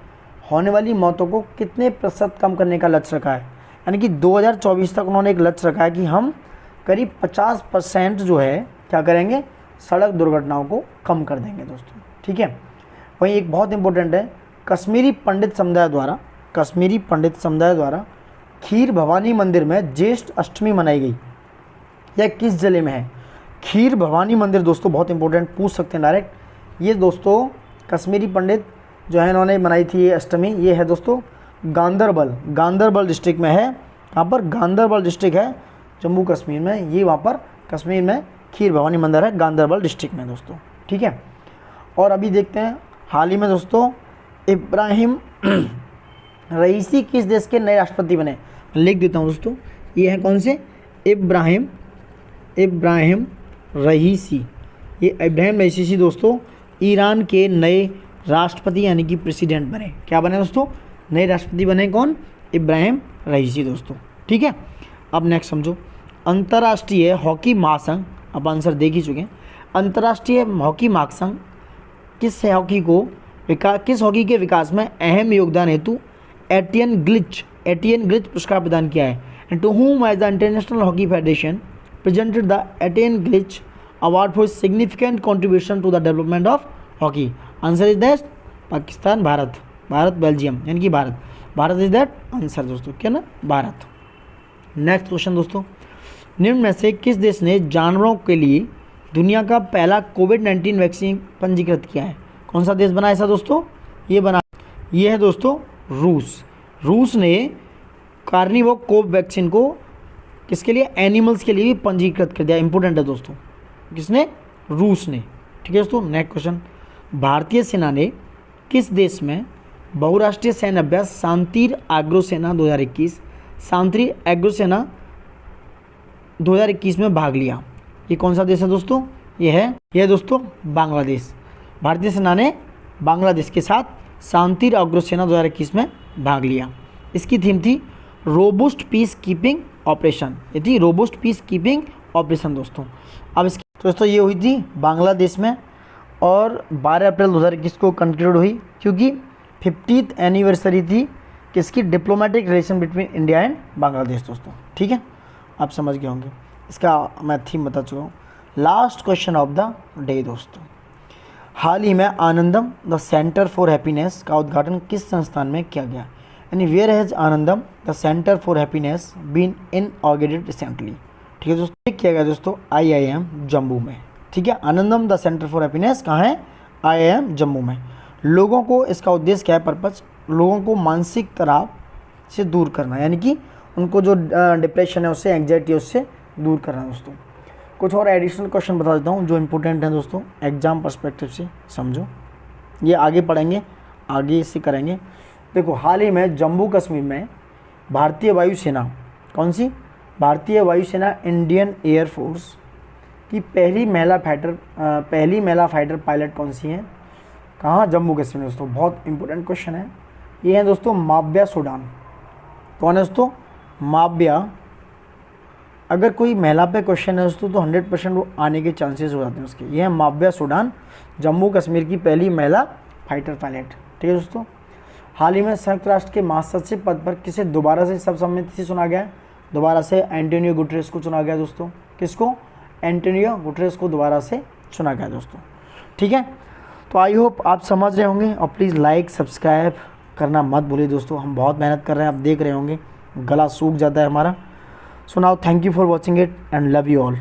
होने वाली मौतों को कितने प्रतिशत कम करने का लक्ष्य रखा है। यानी कि 2024 तक उन्होंने एक लक्ष्य रखा है कि हम करीब 50% जो है क्या करेंगे, सड़क दुर्घटनाओं को कम कर देंगे दोस्तों। ठीक है, वहीं एक बहुत इंपॉर्टेंट है, कश्मीरी पंडित समुदाय द्वारा खीर भवानी मंदिर में ज्येष्ठ अष्टमी मनाई गई, यह किस जिले में है। खीर भवानी मंदिर दोस्तों बहुत इंपॉर्टेंट, पूछ सकते हैं डायरेक्ट। ये दोस्तों कश्मीरी पंडित जो है इन्होंने मनाई थी ये अष्टमी, ये है दोस्तों गांदरबल डिस्ट्रिक्ट में है। यहाँ पर गांदरबल डिस्ट्रिक्ट है जम्मू कश्मीर में, ये वहाँ पर कश्मीर में खीर भवानी मंदिर है गांदरबल डिस्ट्रिक्ट में दोस्तों। ठीक है, और अभी देखते हैं हाल ही में दोस्तों इब्राहिम रईसी किस देश के नए राष्ट्रपति बने। लिख देता हूँ दोस्तों, ये है कौन से, इब्राहिम रईसी। ये इब्राहिम रईसी दोस्तों ईरान के नए राष्ट्रपति यानी कि प्रेसिडेंट बने। क्या बने दोस्तों, नए राष्ट्रपति बने कौन, इब्राहिम रईसी दोस्तों। ठीक है, अब नेक्स्ट समझो, अंतर्राष्ट्रीय हॉकी महासंघ, अब आंसर देख ही चुके हैं। अंतर्राष्ट्रीय हॉकी महासंघ किस हॉकी के विकास में अहम योगदान हेतु एटियन ग्लिच पुरस्कार प्रदान किया है, and to whom has the International Hockey Federation presented the Etienne Glitch Award for significant contribution to the development of hockey? Answer is that Pakistan, Bharat, Belgium, यानी कि भारत इज दैट आंसर दोस्तों, क्या ना, भारत। नेक्स्ट क्वेश्चन दोस्तों, निम्न में से किस देश ने जानवरों के लिए दुनिया का पहला कोविड-19 वैक्सीन पंजीकृत किया है। कौन सा देश बना ऐसा दोस्तों, ये है दोस्तों रूस ने कार्निवोकोव वैक्सीन को किसके लिए, एनिमल्स के लिए भी पंजीकृत कर दिया। इंपॉर्टेंट है दोस्तों, किसने, रूस ने। ठीक है दोस्तों, नेक्स्ट क्वेश्चन, भारतीय सेना ने किस देश में बहुराष्ट्रीय सैन्य अभ्यास शांतिर एग्रो सेना 2021 में भाग लिया। ये कौन सा देश है दोस्तों, ये है दोस्तों बांग्लादेश। भारतीय सेना ने बांग्लादेश के साथ शांतिर एग्रो सेना 2021 में भाग लिया। इसकी थीम थी रोबुस्ट पीस कीपिंग ऑपरेशन, ये थी रोबुस्ट पीस कीपिंग ऑपरेशन दोस्तों। अब इसकी दोस्तों ये हुई थी बांग्लादेश में, और 12 अप्रैल 2021 को कंक्लूड हुई, क्योंकि 50th एनिवर्सरी थी किसकी, diplomatic relation between India and Bangladesh दोस्तों। ठीक है, आप समझ गए होंगे, इसका मैं थीम बता चुका हूँ। Last question of the day दोस्तों, हाल ही में Anandam the centre for happiness का उद्घाटन किस संस्थान में किया गया, यानी where has Anandam the centre for happiness been inaugurated recently. ठीक है दोस्तों, किया गया दोस्तों IIM जम्मू में। ठीक है, आनंदम द सेंटर फॉर हैप्पीनेस कहाँ है, IIM जम्मू में। लोगों को इसका उद्देश्य क्या है, पर्पज, लोगों को मानसिक तनाव से दूर करना, यानी कि उनको जो डिप्रेशन है उससे, एंग्जाइटी है उससे दूर करना दोस्तों। कुछ और एडिशनल क्वेश्चन बता देता हूँ जो इंपॉर्टेंट हैं दोस्तों, एग्जाम पर्सपेक्टिव से समझो, ये आगे पढ़ेंगे, आगे इसे करेंगे। देखो, हाल ही में जम्मू कश्मीर में भारतीय वायुसेना, कौन सी, भारतीय वायुसेना इंडियन एयरफोर्स की पहली महिला फाइटर पायलट कौन सी है, कहाँ, जम्मू कश्मीर दोस्तों। बहुत इंपॉर्टेंट क्वेश्चन है, ये है दोस्तों माव्या सूडान। कौन है दोस्तों, माव्या। अगर कोई महिला पे क्वेश्चन है दोस्तों तो 100% वो आने के चांसेस हो जाते हैं उसके। ये है माव्या सूडान, जम्मू कश्मीर की पहली महिला फाइटर पायलट। ठीक है दोस्तों, हाल ही में संयुक्त राष्ट्र के महासचिव पद पर किसे दोबारा से सर्वसम्मति से चुना गया है, दोबारा से एंटोनियो गुटेरेस को चुना गया दोस्तों। किसको, एंटोनियो गुटेरेस को दोबारा से चुना गया दोस्तों। ठीक है, तो आई होप आप समझ रहे होंगे, और प्लीज़ लाइक सब्सक्राइब करना मत भूलिए दोस्तों। हम बहुत मेहनत कर रहे हैं, आप देख रहे होंगे, गला सूख जाता है हमारा। So now thank you for watching it and love you all.